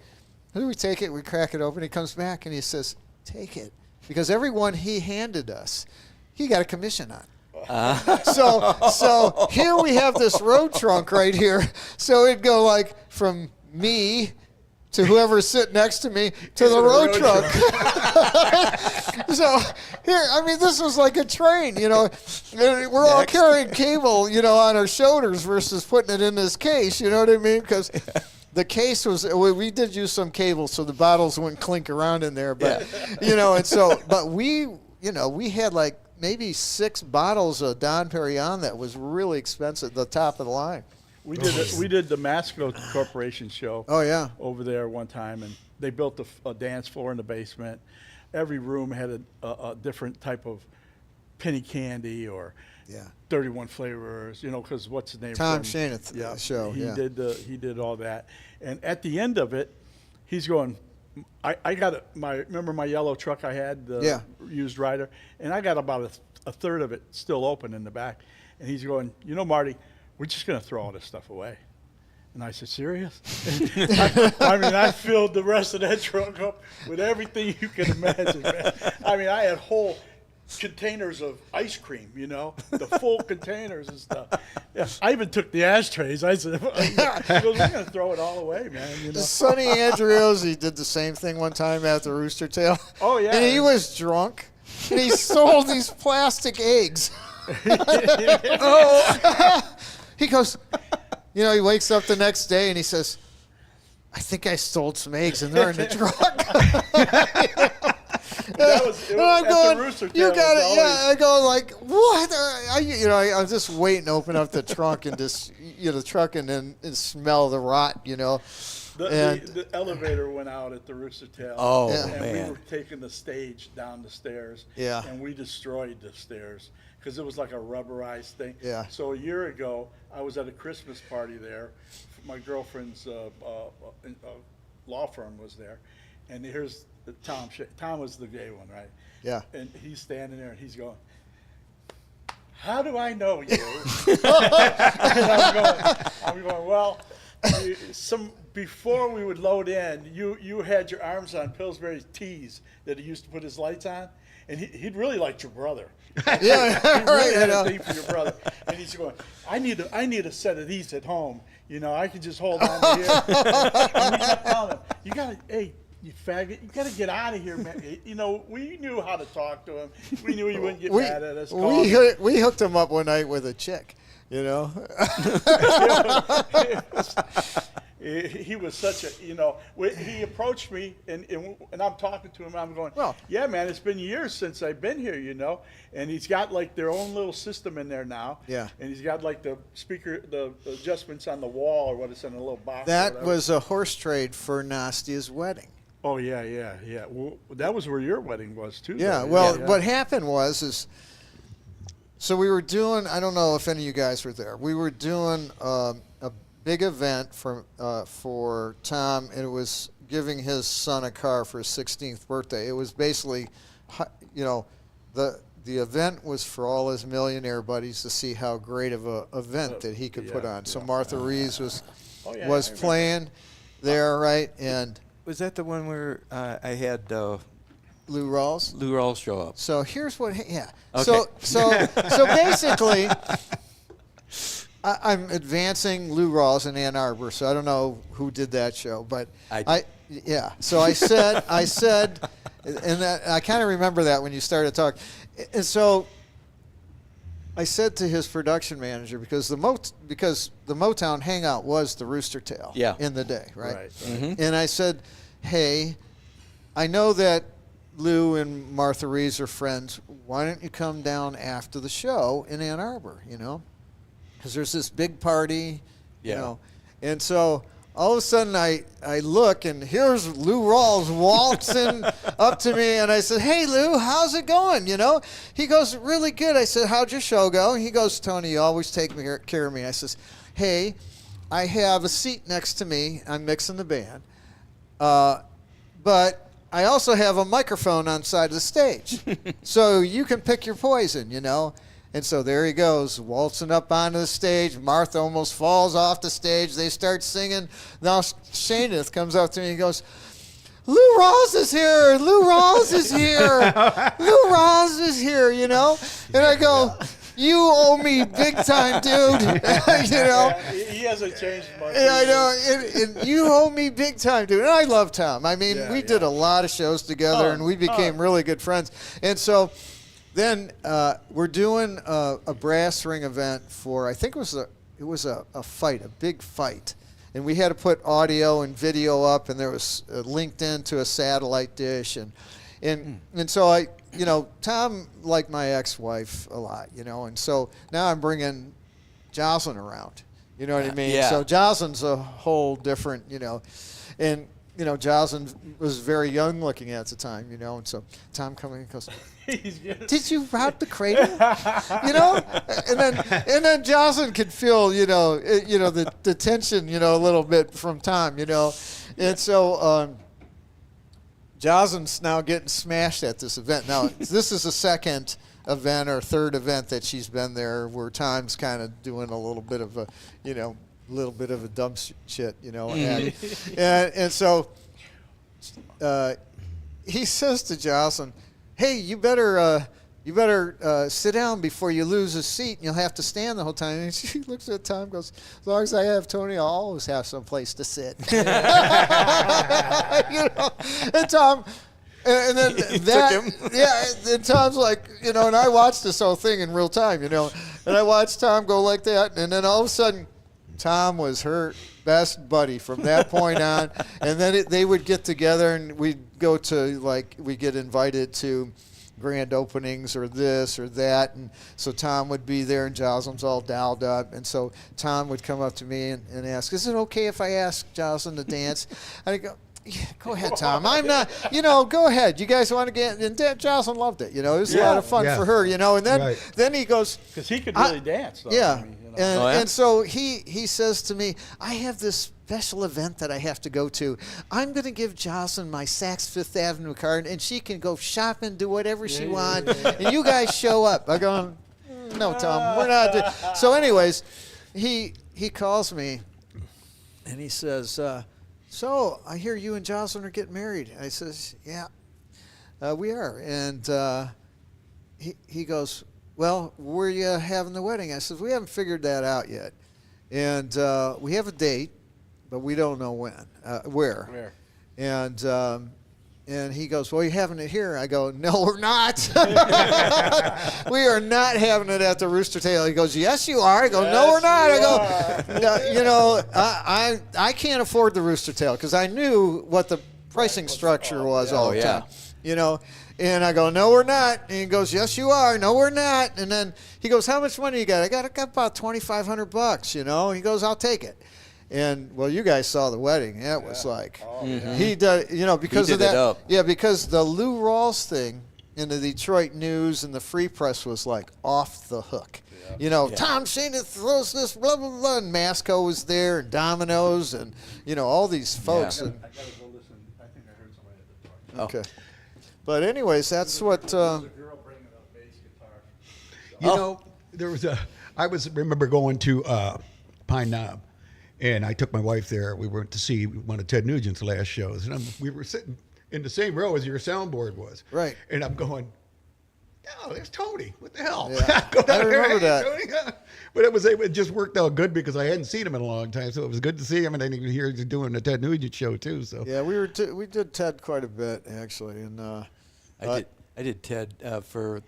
And we take it, we crack it open. He comes back and he says, "Take it." Because every one he handed us, he got a commission on. So here we have this road trunk right here. So it'd go like from me to whoever's sitting next to me to the road trunk. So here, this was like a train, and we're all carrying cable, on our shoulders versus putting it in this case, you know what I mean? Because the case was, we did use some cable so the bottles wouldn't clink around in there, but, and so, but we had like maybe 6 bottles of Don Perignon that was really expensive, the top of the line. We did the Masco Corporation show. Oh, yeah. Over there one time, and they built a dance floor in the basement. Every room had a different type of penny candy or 31 flavors, because what's his name? Tom from- Shaneth show. He did all that, and at the end of it, he's going. I got remember my yellow truck I had, the used rider, and I got about a third of it still open in the back, and he's going, Marty, we're just going to throw all this stuff away. And I said, "Serious?" I filled the rest of that trunk up with everything you can imagine, man. I had whole containers of ice cream, the full containers and stuff. Yeah, I even took the ashtrays. I said, "We're going to throw it all away, man." Sonny Andriozzi did the same thing one time at the Rooster Tail. Oh, yeah. And he was drunk, and he sold these plastic eggs. He goes, he wakes up the next day and he says, "I think I stole some eggs and they're in the truck." The Rooster Tail "You got was it." Yeah, I go like, "What?" I'm just waiting to open up the trunk and just, the truck and then smell the rot, The elevator went out at the Rooster Tail. Oh, and we man. were taking the stage down the stairs. Yeah. And we destroyed the stairs because it was like a rubberized thing. Yeah. So a year ago, I was at a Christmas party there. My girlfriend's law firm was there, and here's Tom. Tom was the gay one, right? Yeah. And he's standing there, and he's going, "How do I know you?" And I'm going, well, before we would load in, you had your arms on Pillsbury's tees that he used to put his lights on, and he'd really liked your brother. Yeah, He really right. had a thing for your brother, and he's going, I need a set of these at home. I can just hold on to here. And we kept telling him, hey, you faggot, you gotta get out of here, man. We knew how to talk to him. We knew he wouldn't get mad at us. We hooked him up one night with a chick. He was such a, he approached me and I'm talking to him and I'm going, Well, yeah, man, it's been years since I've been here, and he's got like their own little system in there now. Yeah. And he's got like the speaker, the adjustments on the wall or what it's in a little box. That was a horse trade for Nastia's wedding. Oh, yeah. Well, that was where your wedding was too. Yeah, though. well, what happened was so we were doing, I don't know if any of you guys were there, we were doing a big event for Tom, and it was giving his son a car for his 16th birthday. It was basically, the event was for all his millionaire buddies to see how great of a event that he could put on. So Martha Reeves was playing there, right? And Was that the one where I had Lou Rawls show up? So here's what, yeah. Okay. So basically, I'm advancing Lou Rawls in Ann Arbor. So I don't know who did that show, but yeah. So I said, and I kind of remember that when you started talking. And so I said to his production manager, because the Motown Hangout was the Rooster Tail in the day, right? Mm-hmm. And I said, hey, I know that Lou and Martha Reeves are friends. Why don't you come down after the show in Ann Arbor, Because there's this big party, And so all of a sudden I look, and here's Lou Rawls waltzing up to me, and I said, hey, Lou, how's it going, He goes, really good. I said, how'd your show go? He goes, Tony, you always take care of me. I says, hey, I have a seat next to me. I'm mixing the band. But I also have a microphone on the side of the stage. So you can pick your poison, And so there he goes, waltzing up onto the stage. Martha almost falls off the stage. They start singing. Now Shaneth comes up to me and goes, Lou Rawls is here. Lou Rawls is here. Lou Rawls is here, And I go, you owe me big time, dude. He hasn't changed much. Yeah, I know. And you owe me big time, dude. And I love Tom. I mean, we did a lot of shows together, and we became really good friends. And so then we're doing a brass ring event for, I think it was a fight, a big fight. And we had to put audio and video up, and there was linked into a satellite dish. And so Tom liked my ex-wife a lot, and so now I'm bringing Jocelyn around, you know what I mean? Yeah. So Jocelyn's a whole different, and, Jocelyn was very young looking at the time, and so Tom coming and goes, did you rob the cradle? And then Jocelyn could feel, the tension, a little bit from Tom, and so, Jocelyn's now getting smashed at this event. Now, this is the second event or third event that she's been there where Tom's kind of doing a little bit of a, dumb shit, and so he says to Jocelyn, hey, you better sit down before you lose a seat, and you'll have to stand the whole time. And she looks at Tom and goes, as long as I have Tony, I'll always have some place to sit. And Tom, and then and Tom's like, and I watched this whole thing in real time, and I watched Tom go like that, and then all of a sudden, Tom was her best buddy from that point on, and then they would get together, and we'd go to, we get invited to grand openings or this or that, and so Tom would be there, and Jocelyn's all dialed up, and so Tom would come up to me and ask, is it okay if I ask Jocelyn to dance? And I go, yeah, go ahead, Tom. I'm not, go ahead. You guys want to get, and Jocelyn loved it, it was a lot of fun for her, and then he goes, because he could really dance, though. Yeah. I mean, And so he says to me, I have this special event that I have to go to. I'm going to give Jocelyn my Saks Fifth Avenue card, and she can go shopping, do whatever she wants, and you guys show up. I go, no, Tom, we're not. So anyways, he calls me, And he says, so I hear you and Jocelyn are getting married. I says, yeah, we are. And he goes, well, where are you having the wedding? I says, we haven't figured that out yet. And we have a date, but we don't know when, where. And he goes, well, you're having it here. I go, no, we're not. We are not having it at the Rooster Tail. He goes, yes, you are. I go, no, we're not. I go, no, you know, I can't afford the Rooster Tail because I knew what the pricing structure was all the time. You know, and I go, no, we're not. And he goes, yes, you are. No, we're not. And then he goes, how much money you got? I got about $2,500, you know. He goes, I'll take it. And well, you guys saw the wedding. It was like he did, you know, because of that. Yeah, because the Lou Rawls thing in the Detroit News and the Free Press was like off the hook. Yeah. You know, Tom Shane throws this blah blah blah, and Masco was there, and Domino's, and you know all these folks. I And, gotta go listen. I think I heard somebody at the door. okay, but anyways, that's what. There's a girl bringing a bass guitar. You know, there was remember going to Pine Knob, and I took my wife there. We went to see one of Ted Nugent's last shows, and we were sitting in the same row as your soundboard was. Right. And I'm going, oh, there's Tony. What the hell? Yeah. Go down I there, remember "Hey, that." Tony." But it just worked out good because I hadn't seen him in a long time, so it was good to see him, and I didn't hear he's doing the Ted Nugent show too. So Yeah, we did Ted quite a bit actually, and I did Ted for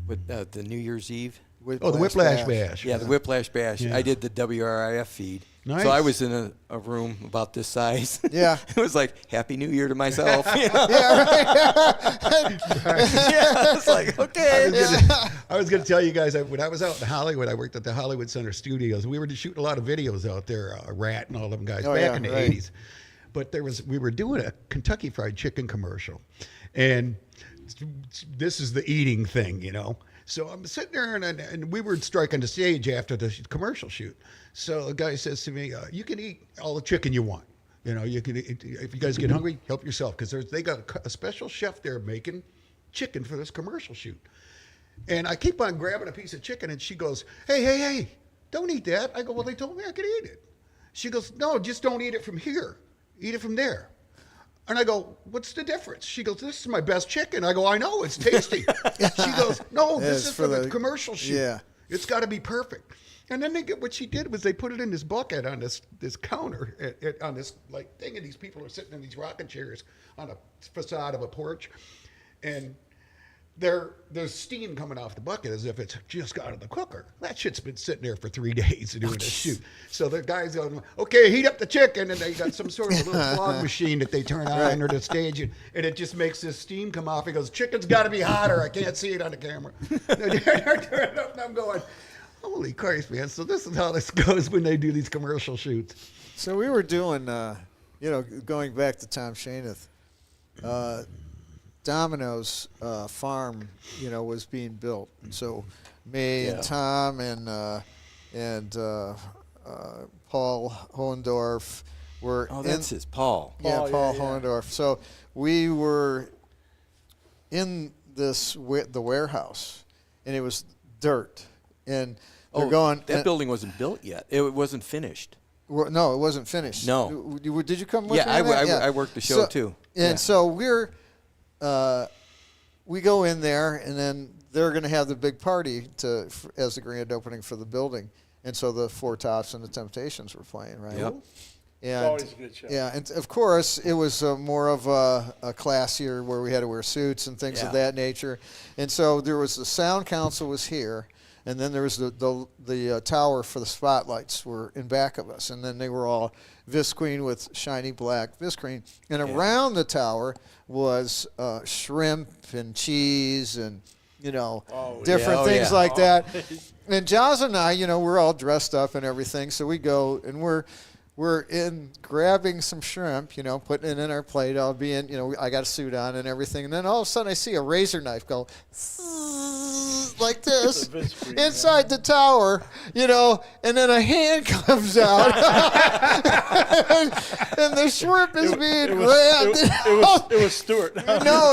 with the New Year's Eve. the Whiplash Bash. Yeah, the Whiplash Bash. Yeah. I did the WRIF feed. Nice. So I was in a room about this size. Yeah. It was like Happy New Year to myself. You know? Yeah, It's like, okay. I was going to tell you guys, when I was out in Hollywood, I worked at the Hollywood Center Studios. We were shooting a lot of videos out there, Rat and all them guys, back in the 80s. But we were doing a Kentucky Fried Chicken commercial. And this is the eating thing, you know. So I'm sitting there, and we were striking the stage after the commercial shoot. So the guy says to me, you can eat all the chicken you want. You know, you can eat, if you guys get hungry, help yourself. Because they got a special chef there making chicken for this commercial shoot. And I keep on grabbing a piece of chicken, and she goes, hey, don't eat that. I go, well, they told me I could eat it. She goes, no, just don't eat it from here. Eat it from there. And I go, what's the difference? She goes, this is my best chicken. I go, I know, it's tasty. She goes, no, this is for the commercial shoot. Yeah. It's got to be perfect. And then what she did was they put it in this bucket on this counter, on this like thing, and these people are sitting in these rocking chairs on a facade of a porch. And there's steam coming off the bucket as if it's just got out of the cooker. That shit's been sitting there for 3 days doing this shoot. So the guys go, okay, heat up the chicken, and they got some sort of little fog machine that they turn on under the stage, and it just makes this steam come off. He goes, chicken's got to be hotter. I can't see it on the camera. They're turning it up, and I'm going, holy Christ, man. So this is how this goes when they do these commercial shoots. So we were doing, going back to Tom Shaneth, Domino's farm, was being built. And so me and Tom and Paul Hohendorf were that's his Paul. Yeah, Paul Hohendorf. So we were in the warehouse, and it was dirt. And they're going. That building wasn't built yet. It wasn't finished. No, it wasn't finished. No. Did you come with me? I worked the show too. And so we go in there, and then they're going to have the big party as the grand opening for the building. And so the Four Tops and the Temptations were playing, right? Yep. And, always a good show. Yeah, and of course it was more of a classier where we had to wear suits and things of that nature. And so there was the sound council was here. And then there was the tower for the spotlights were in back of us. And then they were all visqueen with shiny black visqueen. And around the tower was shrimp and cheese and, different things like that. And Jaws and I, we're all dressed up and everything. So we go and we're in grabbing some shrimp, putting it in our plate. I'll be in, I got a suit on and everything. And then all of a sudden I see a razor knife go like this inside the tower, and then a hand comes out, and the shrimp is being grabbed. It was Stuart. No,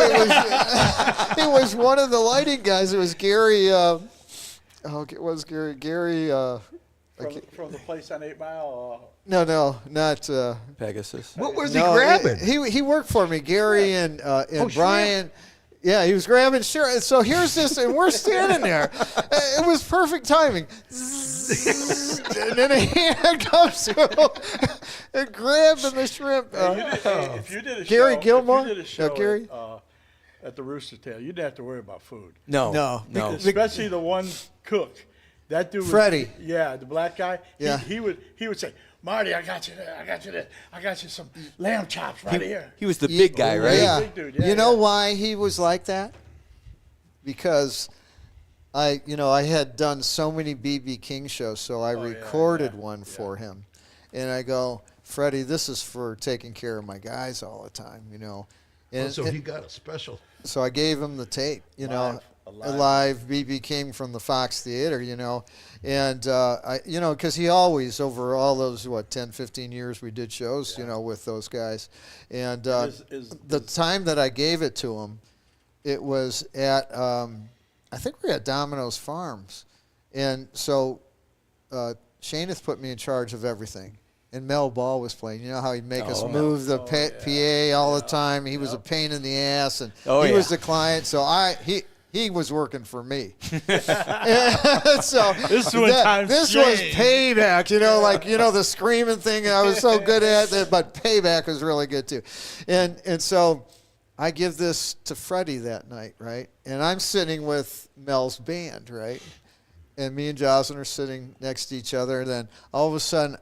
it was one of the lighting guys. It was Gary. It was Gary. from the place on 8 Mile. No, not. Pegasus. What was No, he grabbing? He worked for me, Gary and Brian. Yeah, he was grabbing shrimp. So here's this, and we're standing there. It was perfect timing. And then a hand comes through and grabbing the shrimp. If you did a Gary show, Gilmore? if you did a show Gary? at the Rooster Tail, you didn't have to worry about food. No. Especially the one cook. That dude was, Freddie. Yeah, the black guy. Yeah. He would say, Marty, I got you there. I got you some lamb chops right here. He was the big guy, right? Yeah. Big dude, yeah, You know yeah. why he was like that? Because I had done so many BB King shows, so I recorded one for him. And I go, Freddie, this is for taking care of my guys all the time, And, So he got a special. so I gave him the tape, a live BB King from the Fox Theater, and I, because he always, over all those 10, 15 years we did shows, with those guys, and the time that I gave it to him, it was at I think we were at Domino's Farms, and so Shaneth put me in charge of everything. And Mel Ball was playing. You know how he'd make us move the PA all the time. He was a pain in the ass, and he was the client. So he was working for me. So This is when times this was changed. payback. The screaming thing I was so good at, but payback was really good too. And so I give this to Freddie that night, right? And I'm sitting with Mel's band, right? And me and Jocelyn are sitting next to each other. And then all of a sudden,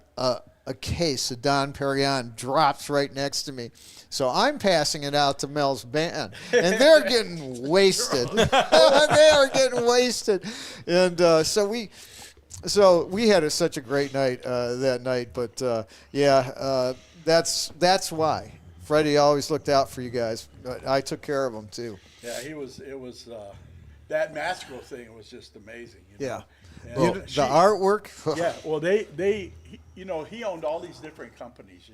a case of Don Perignon drops right next to me. So I'm passing it out to Mel's band, and they're getting wasted. They are getting wasted. And so we had such a great night that night. But, that's why. Freddie always looked out for you guys. But I took care of him, too. Yeah, it was that Masco thing was just amazing. Yeah. And The artwork. Yeah, well, he owned all these different companies,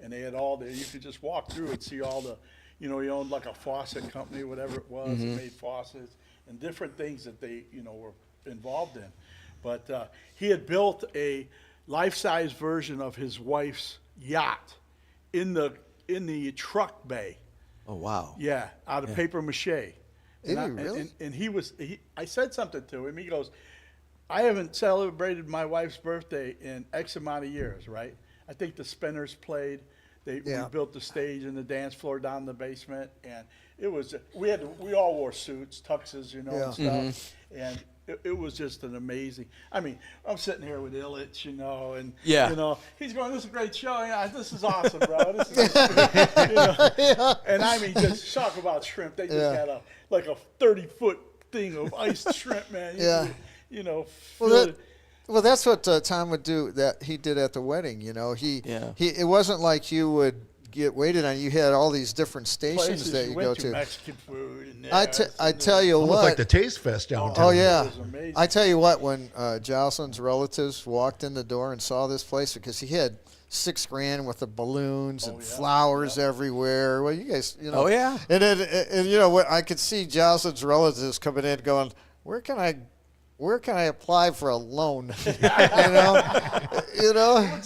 and they had all you could just walk through and see all the, he owned like a faucet company, whatever it was, that made faucets and different things that they, were involved in. But he had built a life-size version of his wife's yacht in the truck bay. Oh, wow. Yeah, out of paper mache. Did he really? And I said something to him. He goes, I haven't celebrated my wife's birthday in X amount of years, right? I think the Spinners played. We built the stage and the dance floor down in the basement, and it was we all wore suits, tuxes, and stuff, and it was just an amazing. I mean, I'm sitting here with Illich, and he's going, "This is a great show. Yeah, this is awesome, bro. This is And I mean, just talk about shrimp. They just had a 30-foot thing of iced shrimp, man. Well, that's what Tom would do. That he did at the wedding. It wasn't like you would get waited on. You had all these different stations places that you went go to. Mexican food. And I tell you Almost what. like the Taste Fest downtown. Oh yeah, It was amazing. I tell you what. When Jocelyn's relatives walked in the door and saw this place, because he had $6 grand worth of balloons and flowers everywhere. Well, you guys, Oh, yeah. And then, and what I could see Jocelyn's relatives coming in, going, "Where can I apply for a loan?" What's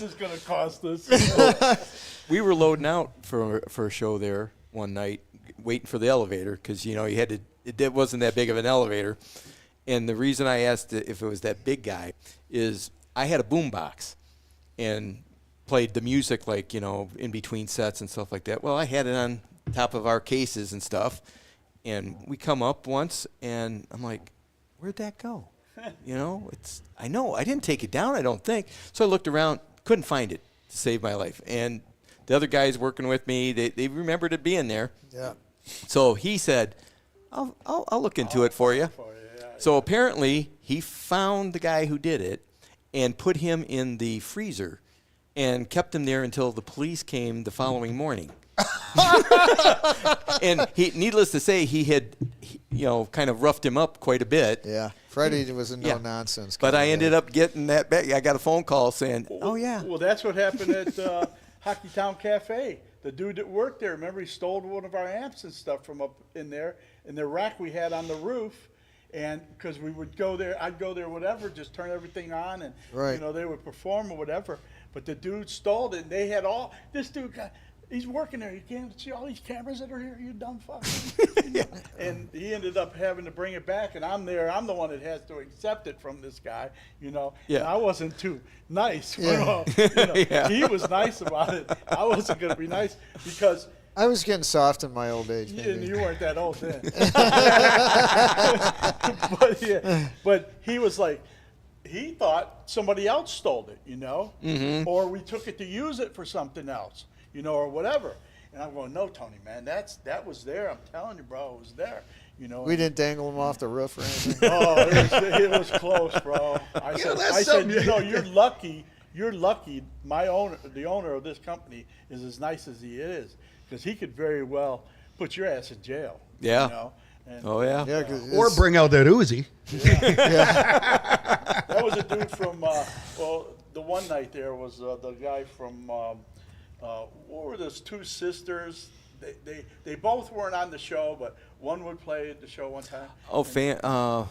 this going to cost us? We were loading out for a show there one night, waiting for the elevator because it wasn't that big of an elevator, and the reason I asked if it was that big guy is I had a boombox, and played the music in between sets and stuff like that. Well, I had it on top of our cases and stuff, and we come up once, and I'm like, "Where'd that go?" I know I didn't take it down, I don't think. So I looked around, couldn't find it to save my life. And the other guys working with me, they remembered it being there. Yeah. So he said, I'll look into it for you. So apparently he found the guy who did it and put him in the freezer and kept him there until the police came the following morning. And needless to say, he had, kind of roughed him up quite a bit. Yeah. Freddie was a no-nonsense guy. But I ended up getting that back. I got a phone call saying, "Oh, yeah." Well, that's what happened at Hockey Town Cafe. The dude that worked there, remember, he stole one of our amps and stuff from up in there, in the rack we had on the roof, And because we would go there, I'd go there, whatever, just turn everything on, and Right. you know, they would perform or whatever. But the dude stole it. And they had all this dude got. He's working there. You can't see all these cameras that are here. You dumb fuck. You know? And he ended up having to bring it back. And I'm there. I'm the one that has to accept it from this guy. You know. Yeah. And I wasn't too nice. Yeah. You know, Yeah. He was nice about it. I wasn't gonna be nice because. I was getting soft in my old age. And Maybe. you weren't that old then. but yeah, but he was like, he thought somebody else stole it, you know, or we took it to use it for something else, you know, or whatever. And I'm going, no, Tony, man, that was there. I'm telling you, bro, it was there, you know. We didn't dangle him off the roof or anything. Oh, it was close, bro. I that's said, something- you know, you're lucky. You're lucky. The owner of this company, is as nice as he is, because he could very well put your ass in jail. Yeah. You know? And, Oh yeah. Yeah, 'cause Or it's- bring out that Uzi. That was a dude from. Well, the one night there was the guy from. What were those two sisters? They both weren't on the show, but one would play at the show one time. Oh,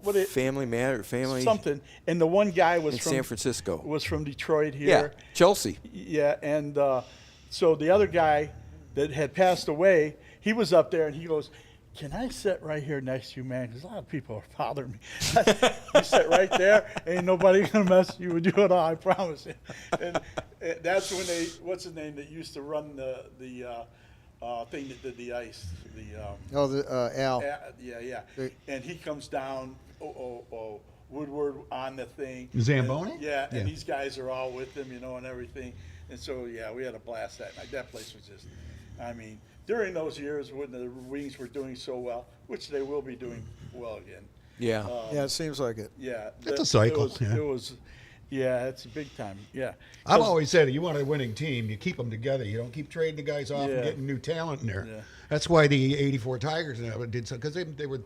What it, Family Matter, family something, and the one guy was in from San Francisco. was from Detroit Yeah, here. Chelsea. Yeah, and so the other guy that had passed away, he was up there, and he goes, "Can I sit right here next to you, man? Because a lot of people are bothering me." You sit right there, ain't nobody gonna mess with you with you at all, I promise you. And that's when what's his name that used to run the thing that did the ice, Al. yeah. And he comes down, Woodward on the thing. Zamboni? And, yeah, and Yeah. these guys are all with him, you know, and everything. And so, yeah, we had a blast that night. That place was just, I mean, during those years when the Wings were doing so well, which they will be doing well again. Yeah. Yeah, it seems like it. Yeah. It's a cycle, yeah. It was, yeah, it's a big time. Yeah. I've 'Cause- always said, you want a winning team, you keep them together. You don't keep trading the guys off Yeah. and getting new talent in there. Yeah. That's why the '84 Tigers now did so, because they were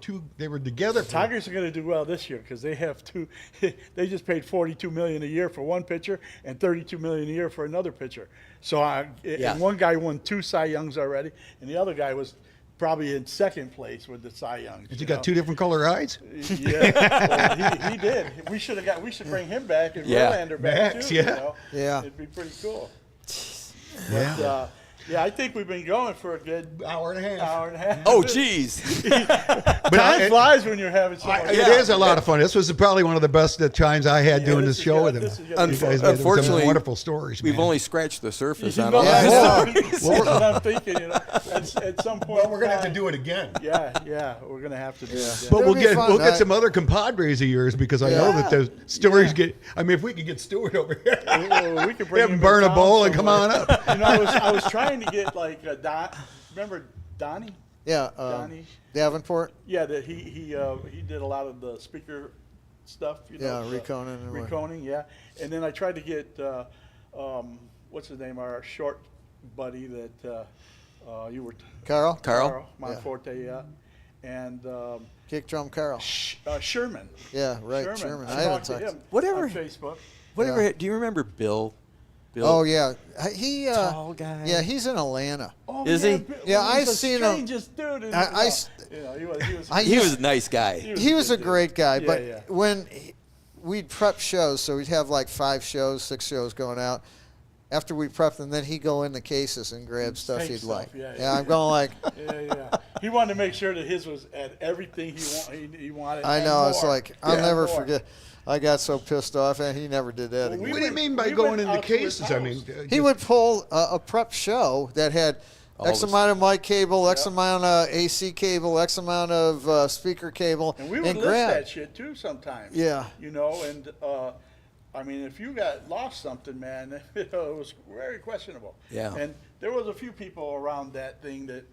together. For, Tigers are going to do well this year because they have two. They just paid $42 million a year for one pitcher and $32 million a year for another pitcher. So, Yeah. and one guy won 2 Cy Youngs already, and the other guy was probably in second place with the Cy Youngs. Did you got 2 different color eyes? Yeah, well, he did. We should bring him back and Yeah. Verlander back Max, too. yeah. You know? Yeah. It'd be pretty cool. Yeah. But, yeah, I think we've been going for a good Hour and a half. hour and a half. Oh, geez. But Time flies when you're having so much It fun. is a lot of fun. This was probably one of the best times I had doing this this is show good. with him. This is good. You guys made some Unfortunately, wonderful stories. We've man. only scratched the surface You on know, all that's this. what I'm thinking. You know, at some point. Well, we're gonna have to in do it again. time- Yeah, we're gonna have to do it. But It'll we'll be get fun. we'll get some other compadres of yours because I know that the stories get. I mean, if we could get Stuart over here, Yeah. We could bring have him in burn a town bowl and come somewhere. on up. You know, I was trying to get like Don. Remember Donnie? Yeah. Donnie. Davenport. Yeah, that he did a lot of the speaker stuff. You know, Yeah, Reconin and what- Reconing, yeah. And then I tried to get what's his name, our short buddy that you were. Carl. Carl? Monforte, yeah. And Kick drum Carl. Sherman. Yeah, right. Sherman. I haven't talked to talked. him Whatever. on Facebook. Whatever. Yeah. Do you remember Bill? Bill? Oh yeah, he. Tall guy. Yeah, he's in Atlanta. Oh, Is he? Yeah, I he's the seen him. strangest dude. In I the, s- you know, he was. I He used- was a nice guy. He was a great guy, Yeah, but yeah. when we'd prep shows, so we'd have like 5 shows, 6 shows going out. After we prepped them, then he'd go in the cases and grab stuff take he'd stuff, like. yeah. I'm going like, Yeah. He wanted to make sure that his was at everything he wanted. I and know. It's more. like I'll Yeah, never more. forget. I got so pissed off, and he never did that Well, again. we What do you went- mean by we going went into out to his cases? I mean, house. He would pull a prep show that had X this- amount of mic cable, X amount of AC cable, X amount of speaker cable, And we would list grab. that shit too sometimes. Yeah. You know, and I mean, if you got lost something, man, it was very questionable. Yeah. And there was a few people around that thing that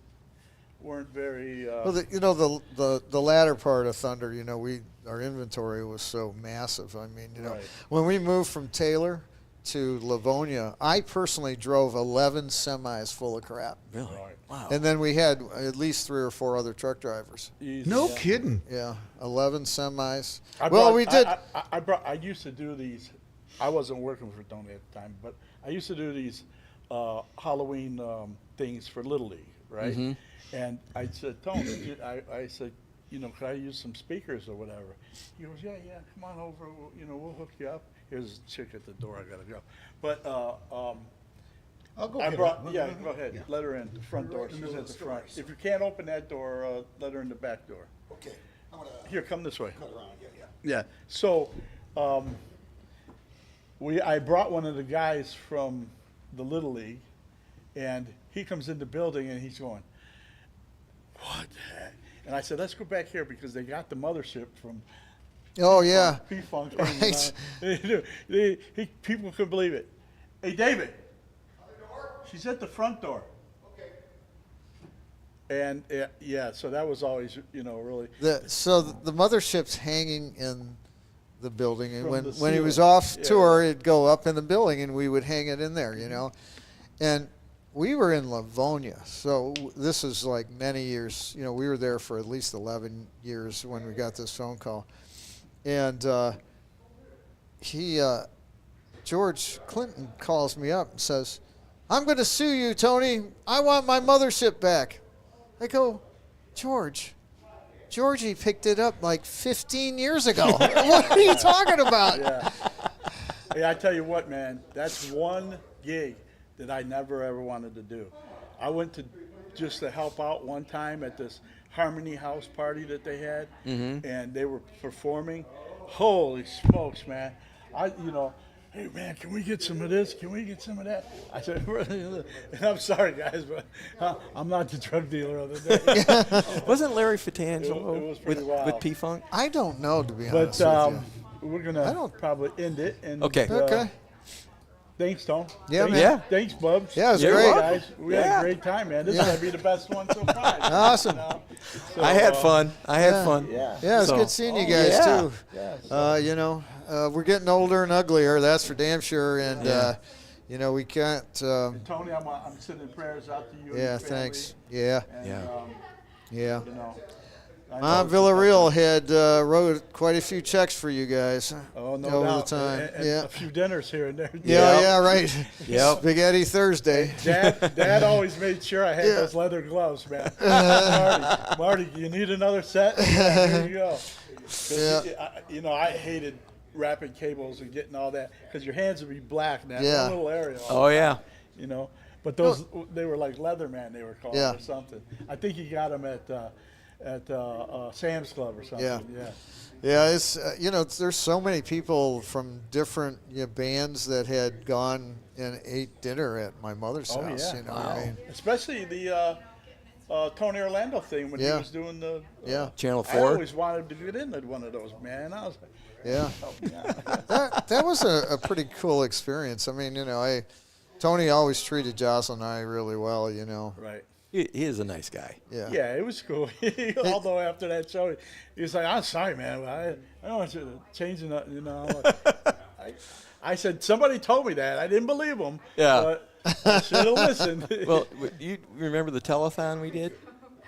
weren't very. Well, the latter part of Thunder, you know, our inventory was so massive. I mean, you know, Right. when we moved from Taylor to Livonia, I personally drove 11 semis full of crap, Really? Right. Wow. and then we had at least 3 or 4 other truck drivers. easy, no yeah. kidding. Yeah, 11 semis. I Well, brought- we did. I used to do these. I wasn't working for Tony at the time, but I used to do these Halloween things for Little League, right? Mm-hmm. And I said, Tony, I said, could I use some speakers or whatever? He goes, yeah, come on over. We'll hook you up. Here's a chick at the door. I gotta go. But I'll go I get brought. her. Yeah, go ahead. Yeah. Let her in the front door. Right in the She's middle at of the the front. store. If you can't open that door, let her in the back door. Okay. I'm gonna Here, come this way. cut around. Yeah. Yeah. So, I brought one of the guys from the Little League, and he comes in the building and he's going, "What the heck?" And I said, "Let's go back here because they got the mothership from Oh yeah. P-Funk." Right. People couldn't believe it. Hey, David. She's at the front door. And yeah, so that was always, really. So the mothership's hanging in the building, and From the when he was ceiling. off Yeah. tour, it'd go up in the building, and we would hang it in there, And we were in Livonia, so this is like many years. We were there for at least 11 years when we got this phone call, and George Clinton calls me up and says, "I'm going to sue you, Tony. I want my mothership back." I go, Georgie picked it up like 15 years ago. What are you talking about? Yeah. Hey, I tell you what, man, that's one gig that I never ever wanted to do. I went just to help out one time at this Harmony House party that they had, and they were performing. Holy smokes, man! Hey man, can we get some of this? Can we get some of that? I said, and I'm sorry guys, but I'm not the drug dealer of the day. Wasn't Larry It Fitangelo was pretty with wild. P-Funk? I don't know, to be But honest with we're I gonna don't- probably end it. And, Okay. you. Okay. Thanks, Tom. Yeah, Thanks, man. Yeah. Thanks, Bubs. Yeah, it was You're great. welcome. Guys, we had Yeah. a great time, man. This Yeah. is gonna be the best one so far. Awesome. So, I had fun. I had yeah. fun. Yeah. Yeah, it's So- good seeing you Oh, guys, yeah. too. Yeah. We're getting older and uglier, that's for damn sure. And, Yeah. we can't. Tony, I'm sending prayers out to you. and Yeah, your family. thanks. Yeah, And, Yeah. yeah. I know Mom it's a tough Villarreal one. had wrote quite a few checks for you guys Oh, no over doubt. the time. And Yeah. a few dinners here and there. Yeah, yeah, right. Yep. Spaghetti Thursday. Dad always made sure I had Yeah. those leather gloves, man. Marty, you need another set? Yeah, here you go. 'Cause I hated wrapping cables and getting all that because your hands would be black in that Yeah. one little area. Oh, yeah. But those they were like Leatherman, they were called Yeah. or something. I think you got them at Sam's Club or something. Yeah. Yeah. Yeah, it's there's so many people from different bands that had gone and ate dinner at my mother's Oh house. yeah. I mean, Especially the Tony Orlando thing when Yeah. he was doing the. yeah, Channel I 4. always wanted to get into one of those, man. I was like, yeah. help me out. That was a pretty cool experience. I mean, Tony always treated Jocelyn and I really well. Right. He is a nice guy. Yeah. Yeah, it was cool. Although after that show, he was like, "I'm sorry, man. I don't want you to change it. I'm like, I said somebody told me that. I didn't believe them. Yeah. But I should have listened. Well, you remember the telethon we did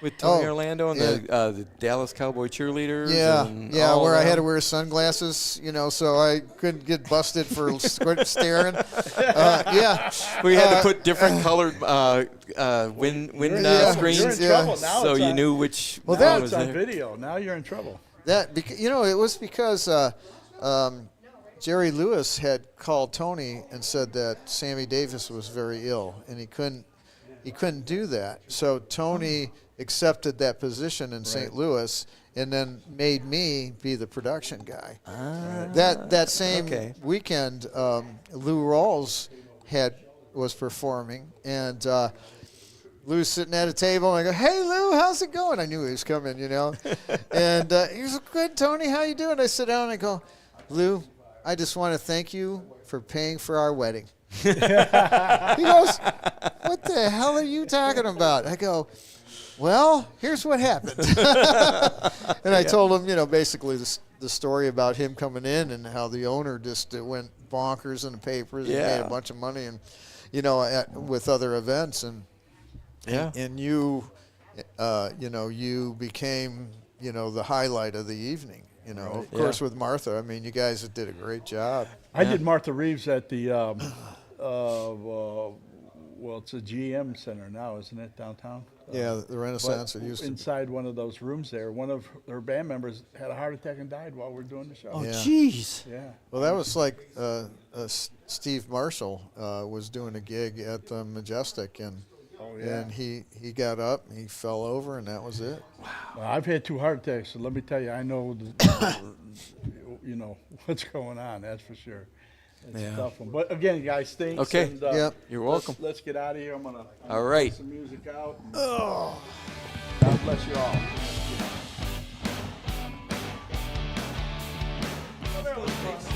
with Tony Oh, Orlando and the Dallas Cowboy cheerleaders? Yeah, and yeah, all where I them? had to wear sunglasses, so I couldn't get busted for staring. Yeah, We had to put different colored wind Yeah. screens You're in Yeah. trouble now. so it's you on, knew which Well, one now was it's on there. video. Now you're in trouble. it was because Jerry Lewis had called Tony and said that Sammy Davis was very ill and he couldn't do that. So Tony accepted that position in St. Louis and then made me be the production guy. That same okay. weekend, Lou Rawls was performing, and Lou's sitting at a table, and I go, "Hey, Lou, how's it going?" I knew he was coming, And he was like, "Good, Tony, how you doing?" I sit down and I go, "Lou, I just want to thank you for paying for our wedding." He goes, "What the hell are you talking about?" I go, "Well, here's what happened." And I told him, basically the story about him coming in and how the owner just went bonkers in the papers and made Yeah. a bunch of money and, with other events. And Yeah. and you became, the highlight of the evening. Of course, Yeah. with Martha, I mean, you guys did a great job. I did Martha Reeves at the Well, it's a GM center now, isn't it, downtown? Yeah, the Renaissance. But It used to be. inside one of those rooms there, one of her band members had a heart attack and died while we were doing the show. Oh, Yeah. jeez. Yeah. Well, that was like Steve Marshall was doing a gig at the Majestic, and Oh, yeah. and he got up, he fell over, and that was it. Well, I've had 2 heart attacks, so let me tell you, I know, you know, what's going on, that's for sure. It's Yeah. a tough one. But again, guys, thanks. Okay. And, Yep. You're let's- welcome. Let's get out of here. I'm All gonna right. put some music out. God bless you all. Well, there was fun.